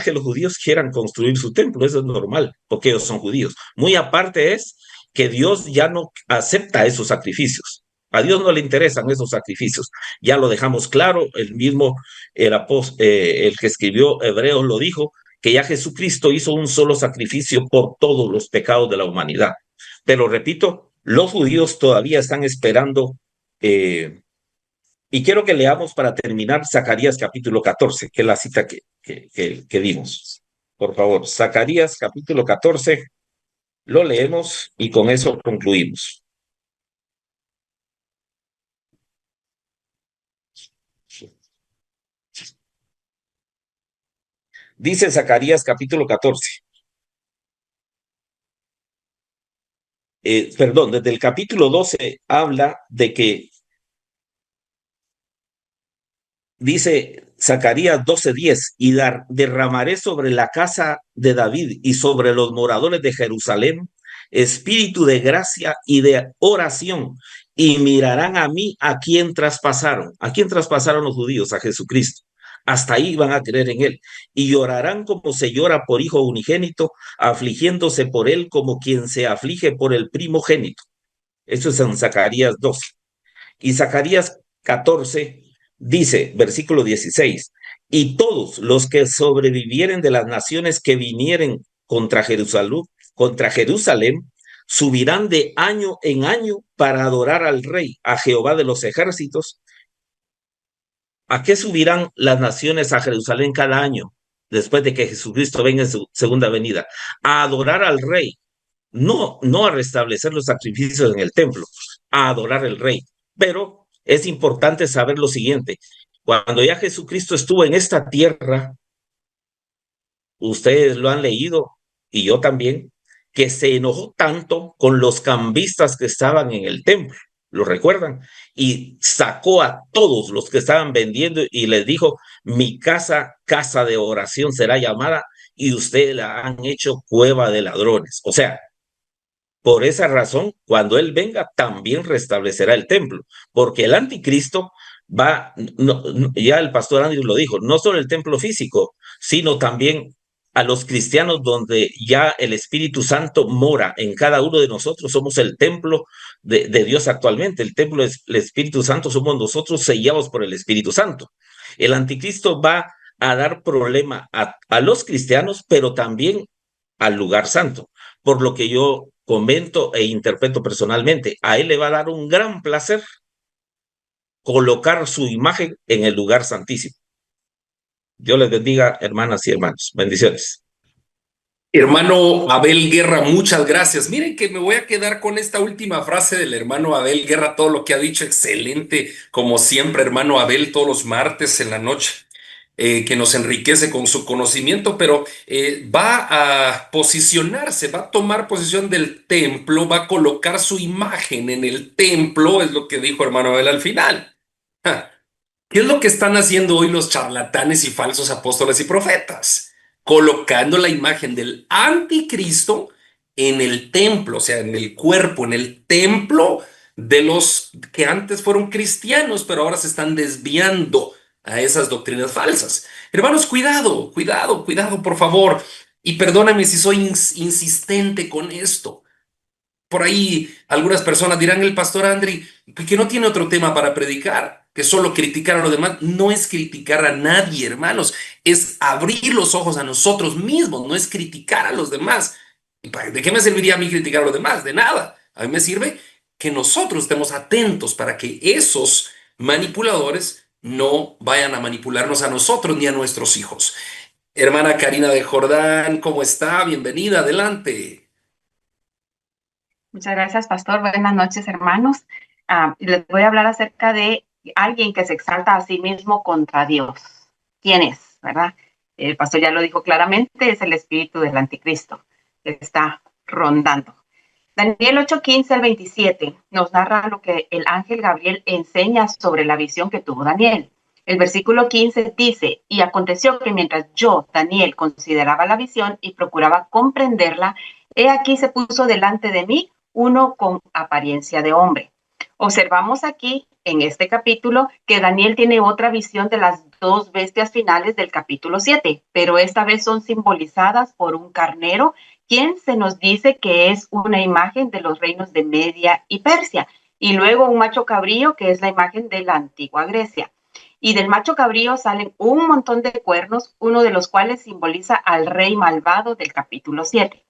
que los judíos quieran construir su templo, eso es normal, porque ellos son judíos. Muy aparte es que Dios ya no acepta esos sacrificios. A Dios no le interesan esos sacrificios. Ya lo dejamos claro, el que escribió Hebreos lo dijo, que ya Jesucristo hizo un solo sacrificio por todos los pecados de la humanidad. Pero repito, los judíos todavía están esperando, y quiero que leamos para terminar Zacarías capítulo 14, que es la cita que dimos. Por favor, Zacarías capítulo 14, lo leemos y con eso concluimos. Dice Zacarías capítulo 14, perdón, desde el capítulo 12 habla de que, dice Zacarías 12:10, y derramaré sobre la casa de David y sobre los moradores de Jerusalén espíritu de gracia y de oración, y mirarán a mí a quien traspasaron. ¿A quién traspasaron los judíos? A Jesucristo. Hasta ahí van a creer en él. Y llorarán como se llora por hijo unigénito, afligiéndose por él como quien se aflige por el primogénito. Eso es en Zacarías 12. Y Zacarías 14 dice, versículo 16, y todos los que sobrevivieren de las naciones que vinieren contra Jerusalén, subirán de año en año para adorar al rey, a Jehová de los ejércitos. ¿A qué subirán las naciones a Jerusalén cada año después de que Jesucristo venga en su segunda venida? A adorar al rey, no a restablecer los sacrificios en el templo, a adorar al rey. Pero es importante saber lo siguiente: cuando ya Jesucristo estuvo en esta tierra, ustedes lo han leído y yo también, que se enojó tanto con los cambistas que estaban en el templo, ¿lo recuerdan? Y sacó a todos los que estaban vendiendo y les dijo, mi casa, casa de oración será llamada, y ustedes la han hecho cueva de ladrones. O sea, por esa razón, cuando Él venga, también restablecerá el templo, porque el anticristo va, ya el pastor Andrew lo dijo, no solo el templo físico, sino también a los cristianos donde ya el Espíritu Santo mora en cada uno de nosotros. Somos el templo de Dios actualmente. El templo es el Espíritu Santo, somos nosotros sellados por el Espíritu Santo. El anticristo va a dar problema a los cristianos, pero también al lugar santo, por lo que yo comento e interpreto personalmente. A él le va a dar un gran placer colocar su imagen en el lugar santísimo. Dios les bendiga, hermanas y hermanos. Bendiciones. Hermano Abel Guerra, muchas gracias. Miren que me voy a quedar con esta última frase del hermano Abel Guerra, todo lo que ha dicho, excelente, como siempre, hermano Abel, todos los martes en la noche, que nos enriquece con su conocimiento, pero va a posicionarse, va a tomar posición del templo, va a colocar su imagen en el templo, es lo que dijo hermano Abel al final. Ja. ¿Qué es lo que están haciendo hoy los charlatanes y falsos apóstoles y profetas? Colocando la imagen del anticristo en el templo, o sea, en el cuerpo, en el templo de los que antes fueron cristianos, pero ahora se están desviando a esas doctrinas falsas. Hermanos, cuidado, cuidado, cuidado, por favor. Y perdóname si soy insistente con esto. Por ahí algunas personas dirán, el pastor Andri, que no tiene otro tema para predicar, que solo criticar a los demás. No es criticar a nadie, hermanos, es abrir los ojos a nosotros mismos, no es criticar a los demás. ¿De qué me serviría a mí criticar a los demás? De nada. A mí me sirve que nosotros estemos atentos para que esos manipuladores no vayan a manipularnos a nosotros ni a nuestros hijos. Hermana Karina de Jordán, ¿cómo está? Bienvenida, adelante. Muchas gracias, pastor. Buenas noches, hermanos. Les voy a hablar acerca de alguien que se exalta a sí mismo contra Dios. ¿Quién es? ¿Verdad? El pastor ya lo dijo claramente, es el espíritu del anticristo que está rondando. Daniel 8:15 al 27 nos narra lo que el ángel Gabriel enseña sobre la visión que tuvo Daniel. El versículo 15 dice, y aconteció que mientras yo, Daniel, consideraba la visión y procuraba comprenderla, he aquí se puso delante de mí uno con apariencia de hombre. Observamos aquí en este capítulo que Daniel tiene otra visión de las dos bestias finales del capítulo 7, pero esta vez son simbolizadas por un carnero, quien se nos dice que es una imagen de los reinos de Media y Persia, y luego un macho cabrío que es la imagen de la antigua Grecia. Y del macho cabrío salen un montón de cuernos, uno de los cuales simboliza al rey malvado del capítulo 7.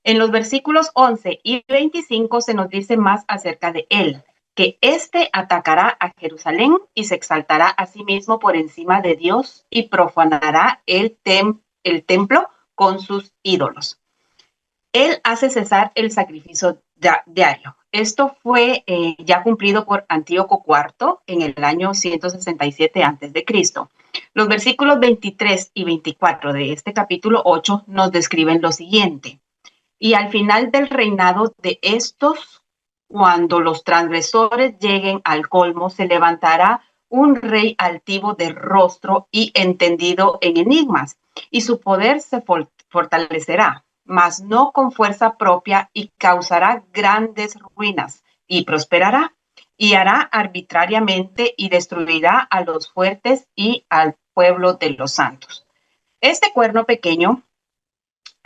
En los versículos 11 y 25 se nos dice más acerca de él, que éste atacará a Jerusalén y se exaltará a sí mismo por encima de Dios y profanará el templo con sus ídolos. Él hace cesar el sacrificio diario. Esto fue ya cumplido por Antíoco IV en el año 167 a.C. Los versículos 23 y 24 de este capítulo 8 nos describen lo siguiente. Y al final del reinado de estos, cuando los transgresores lleguen al colmo, se levantará un rey altivo de rostro y entendido en enigmas, y su poder se fortalecerá, mas no con fuerza propia, y causará grandes ruinas, y prosperará, y hará arbitrariamente, y destruirá a los fuertes y al pueblo de los santos. Este cuerno pequeño,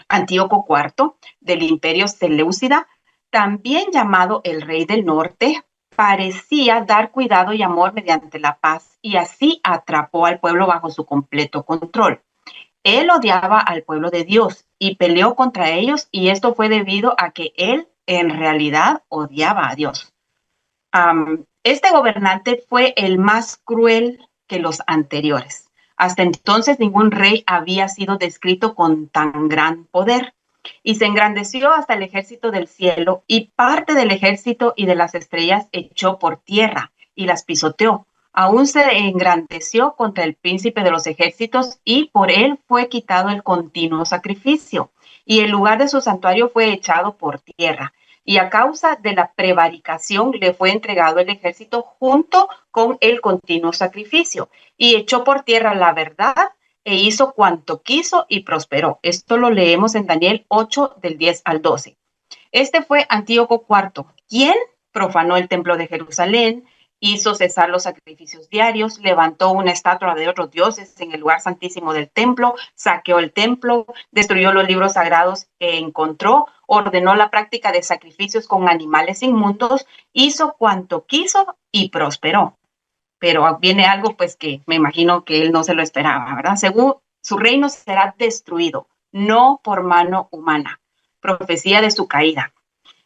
Antíoco IV, del imperio Seleucida, también llamado el rey del norte, parecía dar cuidado y amor mediante la paz, y así atrapó al pueblo bajo su completo control. Él odiaba al pueblo de Dios y peleó contra ellos, y esto fue debido a que él en realidad odiaba a Dios. Este gobernante fue el más cruel que los anteriores. Hasta entonces ningún rey había sido descrito con tan gran poder, y se engrandeció hasta el ejército del cielo, y parte del ejército y de las estrellas echó por tierra y las pisoteó. Aún se engrandeció contra el príncipe de los ejércitos, y por él fue quitado el continuo sacrificio, y el lugar de su santuario fue echado por tierra. Y a causa de la prevaricación le fue entregado el ejército junto con el continuo sacrificio, y echó por tierra la verdad e hizo cuanto quiso y prosperó. Esto lo leemos en Daniel 8, del 10 al 12. Este fue Antíoco IV, quien profanó el templo de Jerusalén, hizo cesar los sacrificios diarios, levantó una estatua de otros dioses en el lugar santísimo del templo, saqueó el templo, destruyó los libros sagrados que encontró, ordenó la práctica de sacrificios con animales inmundos, hizo cuanto quiso y prosperó. Pero viene algo pues que me imagino que él no se lo esperaba, ¿verdad? Según su reino será destruido, no por mano humana. Profecía de su caída.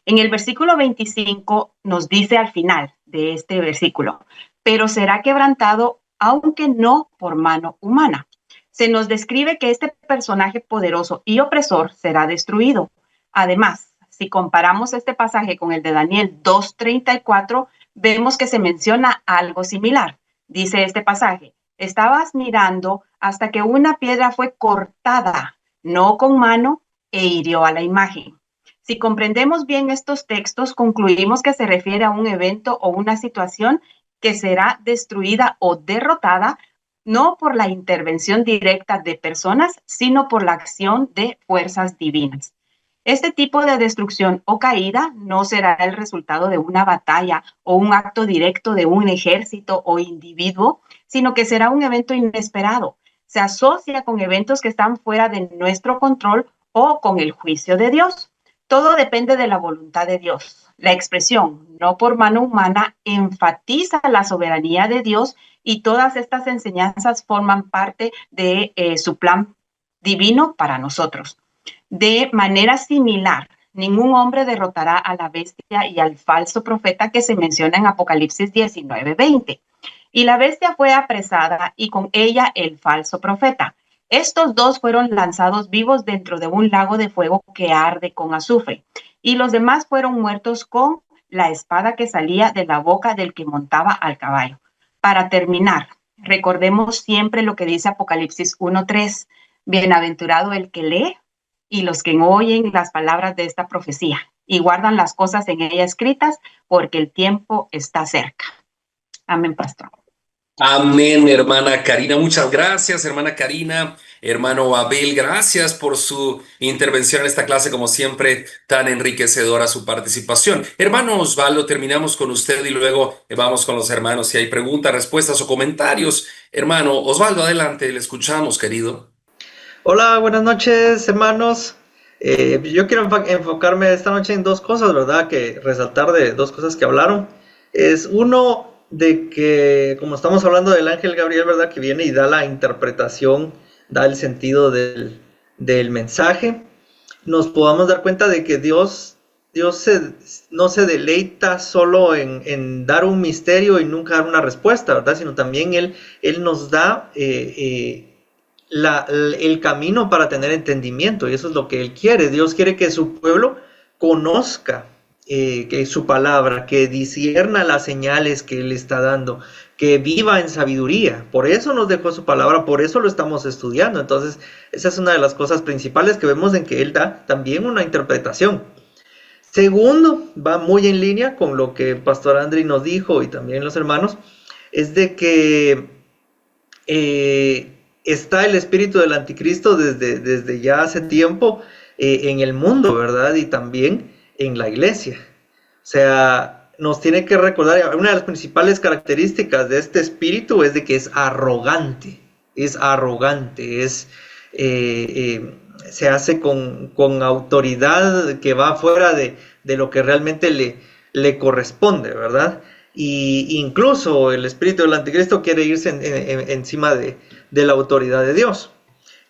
En el versículo 25 nos dice al final de este versículo, pero será quebrantado aunque no por mano humana. Se nos describe que este personaje poderoso y opresor será destruido. Además, si comparamos este pasaje con el de Daniel 2:34, vemos que se menciona algo similar. Dice este pasaje, estabas mirando hasta que una piedra fue cortada, no con mano, e hirió a la imagen. Si comprendemos bien estos textos, concluimos que se refiere a un evento o una situación que será destruida o derrotada no por la intervención directa de personas, sino por la acción de fuerzas divinas. Este tipo de destrucción o caída no será el resultado de una batalla o un acto directo de un ejército o individuo, sino que será un evento inesperado. Se asocia con eventos que están fuera de nuestro control o con el juicio de Dios. Todo depende de la voluntad de Dios. La expresión no por mano humana enfatiza la soberanía de Dios, y todas estas enseñanzas forman parte de su plan divino para nosotros. De manera similar, Ningún hombre derrotará a la bestia y al falso profeta que se menciona en Apocalipsis 19:20. Y la bestia fue apresada y con ella el falso profeta. Estos dos fueron lanzados vivos dentro de un lago de fuego que arde con azufre. Y los demás fueron muertos con la espada que salía de la boca del que montaba al caballo. Para terminar, recordemos siempre lo que dice Apocalipsis 1:3. Bienaventurado el que lee y los que oyen las palabras de esta profecía y guardan las cosas en ella escritas, porque el tiempo está cerca. Amén, pastor. Amén, hermana Karina. Muchas gracias, hermana Karina. Hermano Abel, gracias por su intervención en esta clase, como siempre, tan enriquecedora su participación. Hermano Osvaldo, terminamos con usted y luego vamos con los hermanos si hay preguntas, respuestas o comentarios. Hermano Osvaldo, adelante, le escuchamos, querido. Hola, buenas noches, hermanos. Yo quiero enfocarme esta noche en dos cosas, ¿verdad? Que resaltar de dos cosas que hablaron. Es uno de que, como estamos hablando del ángel Gabriel, ¿verdad? Que viene y da la interpretación, da el sentido del mensaje. Nos podamos dar cuenta de que Dios no se deleita solo en dar un misterio y nunca dar una respuesta, ¿verdad? Sino también Él nos da el camino para tener entendimiento, y eso es lo que Él quiere. Dios quiere que su pueblo conozca que su palabra, que discierna las señales que Él está dando, que viva en sabiduría. Por eso nos dejó su palabra, por eso lo estamos estudiando. Entonces, esa es una de las cosas principales que vemos en que Él da también una interpretación. Segundo, va muy en línea con lo que Pastor Andri nos dijo y también los hermanos, es de que está el espíritu del anticristo desde ya hace tiempo en el mundo, ¿verdad? Y también en la iglesia. O sea, nos tiene que recordar, una de las principales características de este espíritu es de que es arrogante, se hace con autoridad que va fuera de lo que realmente le corresponde, ¿verdad? Y incluso el espíritu del anticristo quiere irse encima de la autoridad de Dios.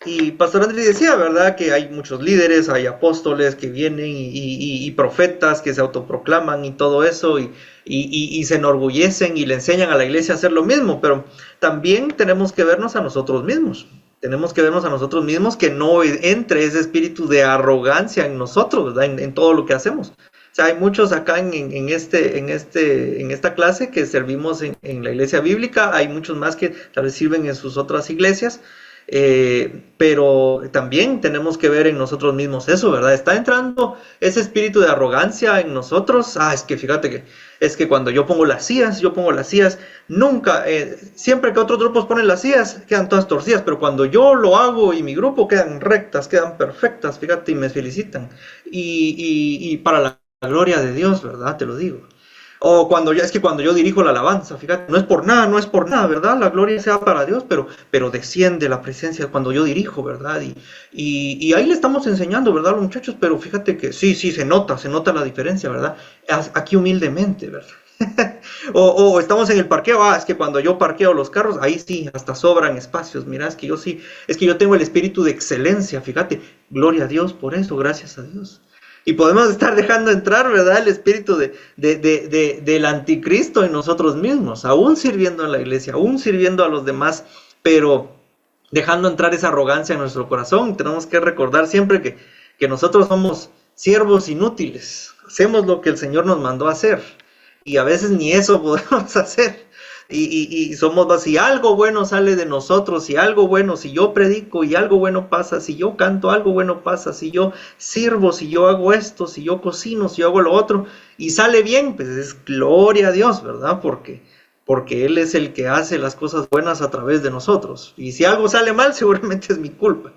Y Pastor Andrés decía, ¿verdad? Que hay muchos líderes, hay apóstoles que vienen y profetas que se autoproclaman y todo eso y se enorgullecen y le enseñan a la iglesia a hacer lo mismo, pero también tenemos que vernos a nosotros mismos. Tenemos que vernos a nosotros mismos, que no entre ese espíritu de arrogancia en nosotros, ¿verdad? En todo lo que hacemos. O sea, hay muchos acá en esta clase que servimos en la iglesia bíblica, hay muchos más que tal vez sirven en sus otras iglesias, pero también tenemos que ver en nosotros mismos eso, ¿verdad? Está entrando ese espíritu de arrogancia en nosotros. Es que fíjate que cuando yo pongo las sillas, nunca, siempre que otros grupos ponen las sillas, quedan todas torcidas, pero cuando yo lo hago y mi grupo quedan rectas, quedan perfectas, fíjate, y me felicitan. Y para la gloria de Dios, ¿verdad? Te lo digo. O cuando yo dirijo la alabanza, fíjate, no es por nada, ¿verdad? La gloria sea para Dios, pero desciende la presencia cuando yo dirijo, ¿verdad? Y ahí le estamos enseñando, ¿verdad, los muchachos? Pero fíjate que sí, se nota la diferencia, ¿verdad? Aquí humildemente, ¿verdad? o estamos en el parqueo, es que cuando yo parqueo los carros, ahí sí, hasta sobran espacios, mira, es que yo tengo el espíritu de excelencia, fíjate, gloria a Dios por eso, gracias a Dios. Y podemos estar dejando entrar, ¿verdad?, el espíritu del anticristo en nosotros mismos, aún sirviendo en la iglesia, aún sirviendo a los demás, pero dejando entrar esa arrogancia en nuestro corazón. Tenemos que recordar siempre que nosotros somos siervos inútiles, hacemos lo que el Señor nos mandó a hacer, y a veces ni eso podemos hacer. Y somos, si algo bueno sale de nosotros, si yo predico y algo bueno pasa, si yo canto algo bueno pasa, si yo sirvo, si yo hago esto, si yo cocino, si yo hago lo otro, y sale bien, pues es gloria a Dios, ¿verdad? Porque Él es el que hace las cosas buenas a través de nosotros. Y si algo sale mal, seguramente es mi culpa.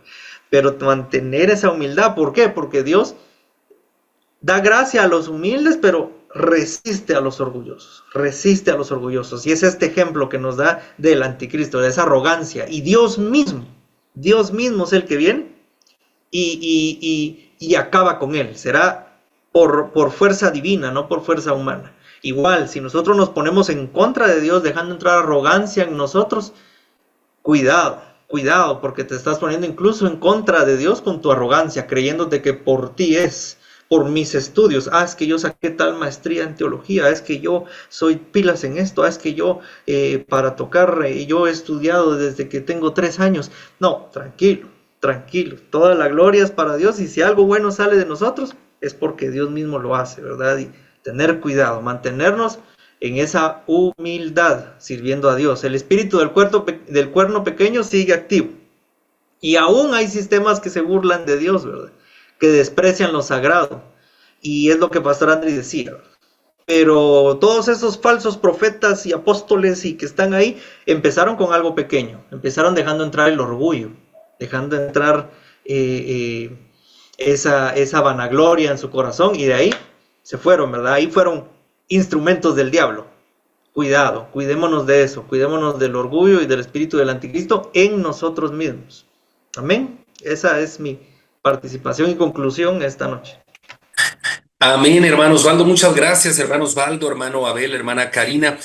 Pero mantener esa humildad, ¿por qué? Porque Dios da gracia a los humildes, pero resiste a los orgullosos, y es este ejemplo que nos da del anticristo, de esa arrogancia, y Dios mismo es el que viene y acaba con él. Será por fuerza divina, no por fuerza humana. Igual, si nosotros nos ponemos en contra de Dios, dejando entrar arrogancia en nosotros, cuidado, porque te estás poniendo incluso en contra de Dios con tu arrogancia, creyéndote que por ti por mis estudios. Es que yo saqué tal maestría en teología, es que yo soy pilas en esto, es que yo para tocar, yo he estudiado desde que tengo 3 años. No, tranquilo, tranquilo, toda la gloria es para Dios, y si algo bueno sale de nosotros, es porque Dios mismo lo hace, ¿verdad? Y tener cuidado, mantenernos en esa humildad, sirviendo a Dios. El espíritu del cuerno pequeño sigue activo. Y aún hay sistemas que se burlan de Dios, ¿verdad? Que desprecian lo sagrado. Y es lo que Pastor André decía, ¿verdad? Pero todos esos falsos profetas y apóstoles y que están ahí, empezaron con algo pequeño. Empezaron dejando entrar el orgullo, dejando entrar esa vanagloria en su corazón, y de ahí se fueron, ¿verdad? Ahí fueron instrumentos del diablo. Cuidado, cuidémonos de eso, cuidémonos del orgullo y del espíritu del anticristo en nosotros mismos. Amén. Esa es mi participación y conclusión esta noche. Amén, hermano Osvaldo. Muchas gracias, hermano Osvaldo, hermano Abel, hermana Karina.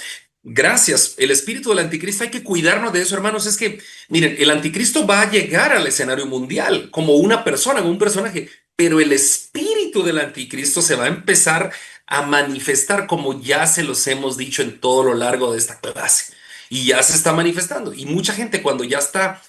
Gracias. El espíritu del anticristo, hay que cuidarnos de eso, hermanos. Es que, miren, el anticristo va a llegar al escenario mundial como una persona, como un personaje, pero el espíritu del anticristo se va a empezar a manifestar, como ya se los hemos dicho en todo lo largo de esta clase. Y ya se está manifestando. Y mucha gente, cuando ya está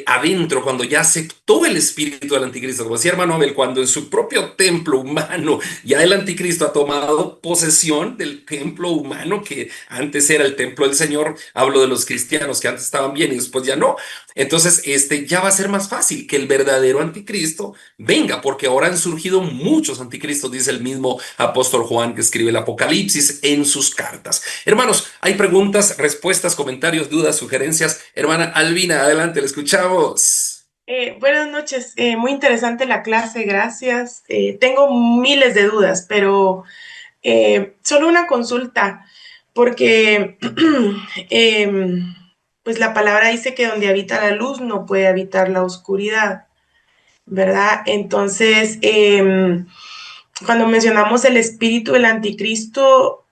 adentro, cuando ya aceptó el espíritu del anticristo, como decía hermano Abel, cuando en su propio templo humano ya el anticristo ha tomado posesión del templo humano que antes era el templo del Señor. Hablo de los cristianos que antes estaban bien y después ya no. Entonces ya va a ser más fácil que el verdadero anticristo venga, porque ahora han surgido muchos anticristos, dice el mismo apóstol Juan, que escribe el Apocalipsis en sus cartas. Hermanos, hay preguntas, respuestas, comentarios, dudas, sugerencias. Hermana Albina, adelante, le escuchamos. Buenas noches, muy interesante la clase, gracias. Tengo miles de dudas, pero solo una consulta, porque pues la palabra dice que donde habita la luz no puede habitar la oscuridad, ¿verdad? Entonces, cuando mencionamos el espíritu del anticristo,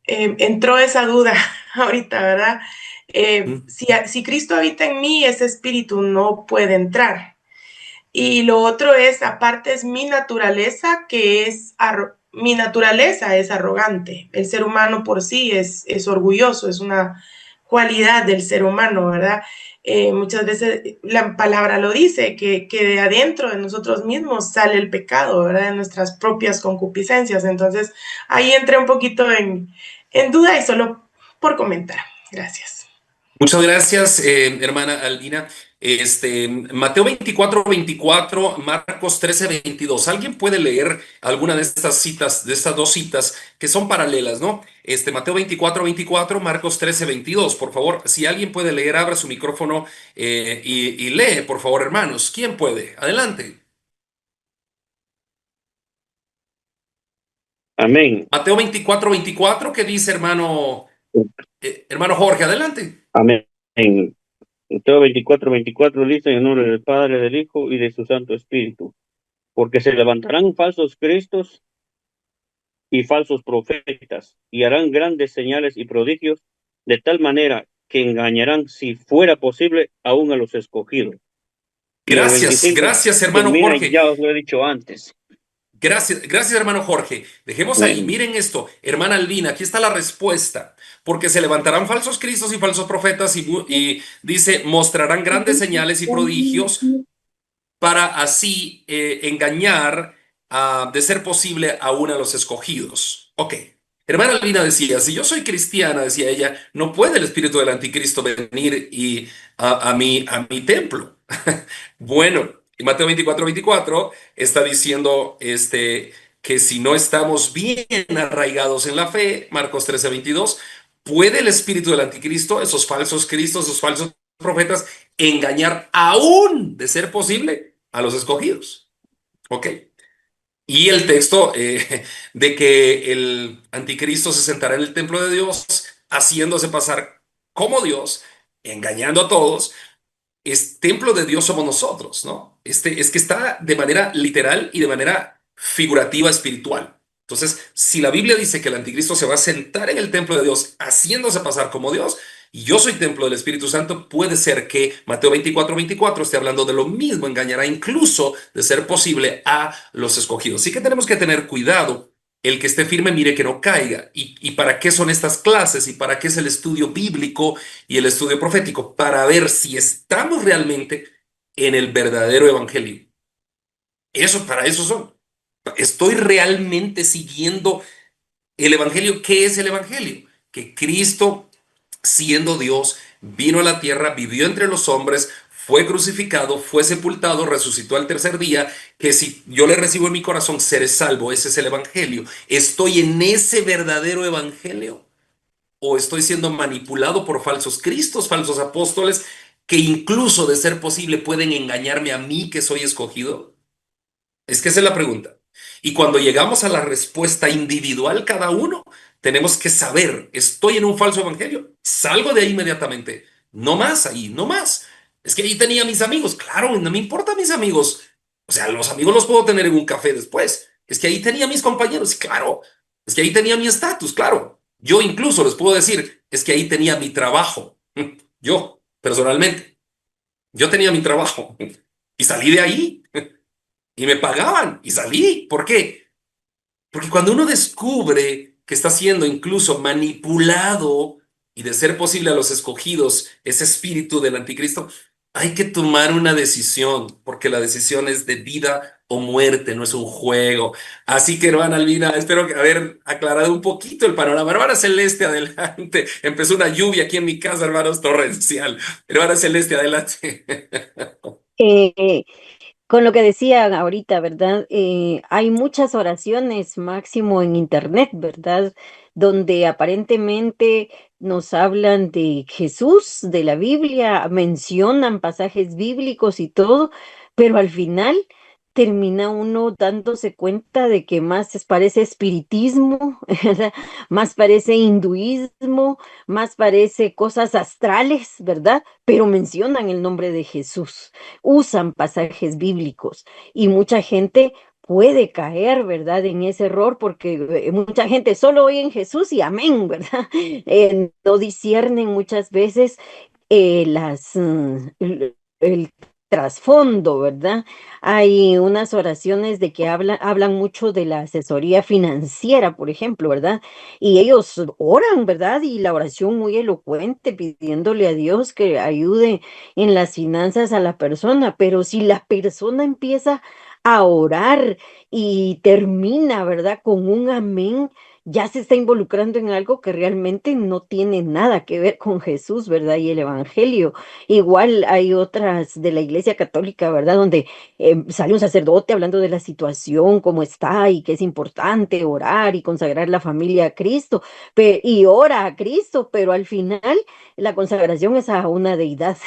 entró esa duda ahorita, ¿verdad? Si Cristo habita en mí, ese espíritu no puede entrar. Y lo otro es, aparte, es mi naturaleza, mi naturaleza es arrogante. El ser humano por sí es orgulloso, es una cualidad del ser humano, ¿verdad? Muchas veces la palabra lo dice, que de adentro de nosotros mismos sale el pecado, ¿verdad? De nuestras propias concupiscencias. Entonces, ahí entré un poquito en duda y solo por comentar. Gracias. Muchas gracias, hermana Albina. Mateo 24:24, Marcos 13:22. ¿Alguien puede leer alguna de estas citas, de estas dos citas que son paralelas, ¿no? Mateo 24:24, Marcos 13:22. Por favor, si alguien puede leer, abra su micrófono y lee, por favor, hermanos. ¿Quién puede? Adelante. Amén. Mateo 24:24, ¿qué dice, hermano Jorge? Adelante. Amén. Mateo 24:24 dice: en el nombre del Padre, del Hijo y de su Santo Espíritu. Porque se levantarán falsos cristos y falsos profetas, y harán grandes señales y prodigios, de tal manera que engañarán, si fuera posible, aún a los escogidos. Gracias, hermano Jorge. Ya os lo he dicho antes. Gracias, hermano Jorge. Dejemos ahí. Miren esto, hermana Albina, aquí está la respuesta. Porque se levantarán falsos cristos y falsos profetas y dice, mostrarán grandes señales y prodigios para así engañar, de ser posible, aún a los escogidos. Ok. Hermana Albina decía, si yo soy cristiana, decía ella, no puede el espíritu del anticristo venir a mi templo. Bueno, Mateo 24:24 está diciendo que si no estamos bien arraigados en la fe, Marcos 13:22, puede el espíritu del anticristo, esos falsos cristos, esos falsos profetas, engañar aún, de ser posible, a los escogidos. Ok. Y el texto de que el anticristo se sentará en el templo de Dios, haciéndose pasar como Dios, engañando a todos. Templo de Dios somos nosotros, ¿no? Es que está de manera literal y de manera figurativa espiritual. Entonces, si la Biblia dice que el anticristo se va a sentar en el templo de Dios haciéndose pasar como Dios, y yo soy templo del Espíritu Santo, puede ser que Mateo 24:24 esté hablando de lo mismo, engañará incluso, de ser posible, a los escogidos. Así que tenemos que tener cuidado. El que esté firme, mire que no caiga. ¿Y para qué son estas clases? ¿Y para qué es el estudio bíblico y el estudio profético? Para ver si estamos realmente en el verdadero evangelio. Para eso son. Estoy realmente siguiendo el evangelio. ¿Qué es el evangelio? Que Cristo, siendo Dios, vino a la tierra, vivió entre los hombres, fue crucificado, fue sepultado, resucitó al tercer día, que si yo le recibo en mi corazón, seré salvo. Ese es el evangelio. ¿Estoy en ese verdadero evangelio? ¿O estoy siendo manipulado por falsos cristos, falsos apóstoles, que incluso de ser posible pueden engañarme a mí que soy escogido? Es que esa es la pregunta. Y cuando llegamos a la respuesta individual cada uno, tenemos que saber, ¿estoy en un falso evangelio? Salgo de ahí inmediatamente. No más ahí, no más. Es que ahí tenía mis amigos. Claro, no me importan mis amigos. O sea, los amigos los puedo tener en un café después. Es que ahí tenía mis compañeros, claro. Es que ahí tenía mi estatus, claro. Yo incluso les puedo decir, es que ahí tenía mi trabajo. Yo, personalmente, yo tenía mi trabajo y salí de ahí y me pagaban y salí. ¿Por qué? Porque cuando uno descubre que está siendo incluso manipulado y de ser posible a los escogidos ese espíritu del anticristo, hay que tomar una decisión, porque la decisión es de vida o muerte, no es un juego. Así que, hermana Albina, espero haber aclarado un poquito el panorama. Hermana Celeste, adelante. Empezó una lluvia aquí en mi casa, hermanos, torrencial. Hermana Celeste, adelante. Eh, con lo que decía ahorita, ¿verdad? Hay muchas oraciones máximo en internet, ¿verdad? Donde aparentemente nos hablan de Jesús, de la Biblia, mencionan pasajes bíblicos y todo, pero al final termina uno dándose cuenta de que parece espiritismo, ¿verdad? Más parece hinduismo, más parece cosas astrales, ¿verdad? Pero mencionan el nombre de Jesús, usan pasajes bíblicos y mucha gente puede caer, ¿verdad? En ese error porque mucha gente solo oye en Jesús y amén, ¿verdad? No disciernen muchas veces el trasfondo, ¿verdad? Hay unas oraciones de que hablan mucho de la asesoría financiera, por ejemplo, ¿verdad? Y ellos oran, ¿verdad? Y la oración muy elocuente, pidiéndole a Dios que ayude en las finanzas a la persona, pero si la persona empieza a orar y termina, ¿verdad? Con un amén, ya se está involucrando en algo que realmente no tiene nada que ver con Jesús, ¿verdad? Y el Evangelio. Igual hay otras de la Iglesia Católica, ¿verdad? Donde sale un sacerdote hablando de la situación, cómo está y que es importante orar y consagrar la familia a Cristo, y ora a Cristo, pero al final la consagración es a una deidad.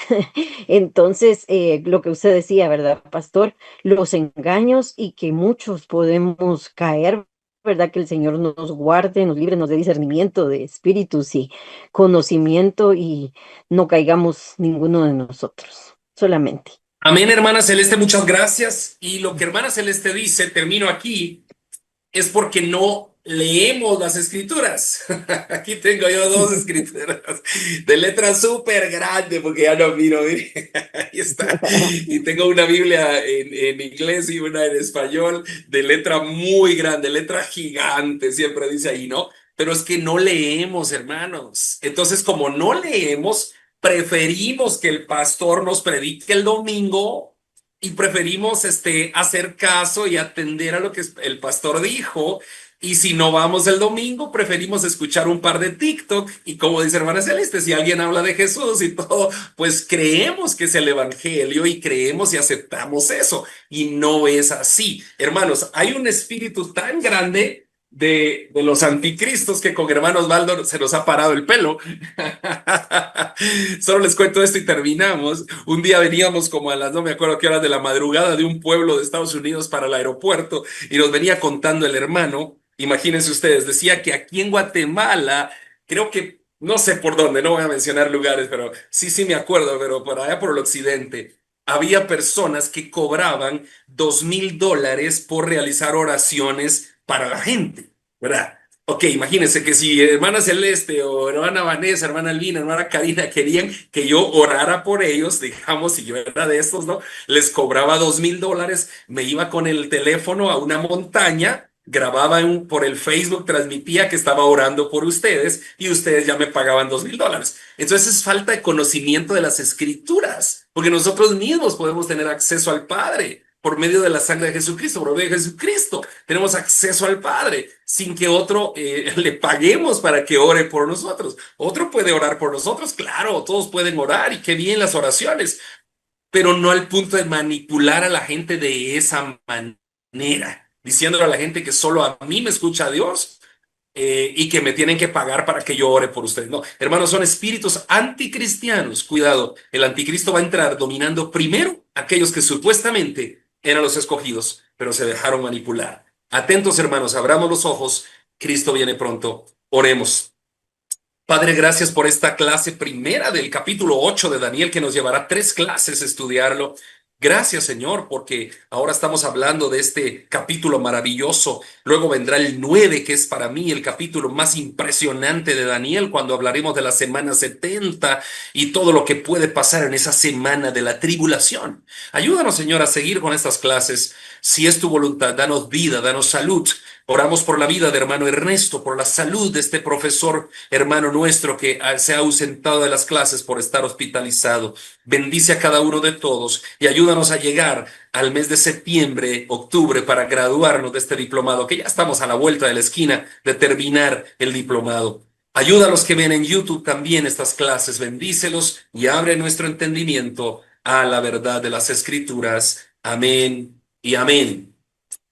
Entonces, lo que usted decía, ¿verdad, pastor? Los engaños y que muchos podemos caer. ¿Verdad? Que el Señor nos guarde, nos libre, nos dé discernimiento de espíritus y conocimiento y no caigamos ninguno de nosotros, solamente. Amén, hermana Celeste, muchas gracias. Y lo que hermana Celeste dice, termino aquí, es porque no leemos las escrituras. Aquí tengo yo dos escrituras de letra súper grande porque ya no miro, mire, ahí está. Y tengo una Biblia en inglés y una en español de letra muy grande, letra gigante, siempre dice ahí, ¿no? Pero es que no leemos, hermanos. Entonces, como no leemos, preferimos que el pastor nos predique el domingo y preferimos hacer caso y atender a lo que el pastor dijo. Y si no vamos el domingo, preferimos escuchar un par de TikTok. Y como dice hermana Celeste, si alguien habla de Jesús y todo, pues creemos que es el evangelio y creemos y aceptamos eso. Y no es así. Hermanos, hay un espíritu tan grande de los anticristos que con hermano Osvaldo se nos ha parado el pelo. Solo les cuento esto y terminamos. Un día veníamos como a las, no me acuerdo qué horas de la madrugada, de un pueblo de Estados Unidos para el aeropuerto y nos venía contando el hermano. Imagínense ustedes, decía que aquí en Guatemala, creo que, no sé por dónde, no voy a mencionar lugares, pero sí me acuerdo, pero por allá por el occidente, había personas que cobraban $2,000 por realizar oraciones para la gente, ¿verdad? Ok, imagínense que si hermana Celeste o hermana Vanessa, hermana Albina, hermana Karina querían que yo orara por ellos, digamos, si yo era de estos, ¿no? Les cobraba $2,000, me iba con el teléfono a una montaña, grababa por el Facebook, transmitía que estaba orando por ustedes y ustedes ya me pagaban $2,000. Entonces es falta de conocimiento de las escrituras, porque nosotros mismos podemos tener acceso al Padre. Por medio de la sangre de Jesucristo, por medio de Jesucristo, tenemos acceso al Padre sin que otro le paguemos para que ore por nosotros. Otro puede orar por nosotros, claro, todos pueden orar y qué bien las oraciones, pero no al punto de manipular a la gente de esa manera, diciéndole a la gente que solo a mí me escucha Dios y que me tienen que pagar para que yo ore por ustedes. No, hermanos, son espíritus anticristianos. Cuidado, el anticristo va a entrar dominando primero a aquellos que supuestamente eran los escogidos, pero se dejaron manipular. Atentos, hermanos, abramos los ojos. Cristo viene pronto. Oremos. Padre, gracias por esta clase primera del capítulo 8 de Daniel, que nos llevará 3 clases a estudiarlo. Gracias, Señor, porque ahora estamos hablando de este capítulo maravilloso. Luego vendrá el 9, que es para mí el capítulo más impresionante de Daniel, cuando hablaremos de la semana 70 y todo lo que puede pasar en esa semana de la tribulación. Ayúdanos, Señor, a seguir con estas clases. Si es tu voluntad, danos vida, danos salud. Oramos por la vida de hermano Ernesto, por la salud de este profesor hermano nuestro que se ha ausentado de las clases por estar hospitalizado. Bendice a cada uno de todos y ayúdanos a llegar al mes de septiembre, octubre, para graduarnos de este diplomado, que ya estamos a la vuelta de la esquina de terminar el diplomado. Ayuda a los que ven en YouTube también estas clases, bendícelos y abre nuestro entendimiento a la verdad de las Escrituras. Amén y amén.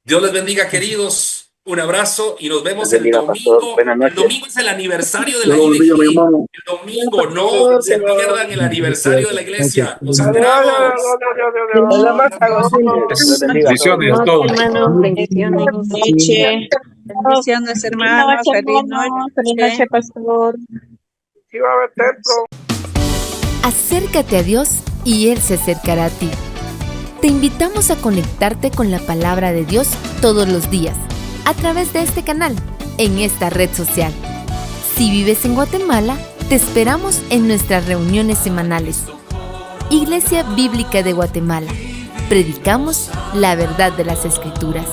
Dios les bendiga, queridos. Un abrazo y nos vemos el domingo. El domingo es el aniversario de la iglesia. El domingo, no se pierdan el aniversario de la iglesia. Los esperamos. Bendiciones a todos. Hermanos, bendiciones. Bendiciones, hermanos. Feliz noche, pastor. Acércate a Dios y Él se acercará a ti. Te invitamos a conectarte con la palabra de Dios todos los días, a través de este canal, en esta red social. Si vives en Guatemala, te esperamos en nuestras reuniones semanales. Iglesia Bíblica de Guatemala. Predicamos la verdad de las Escrituras.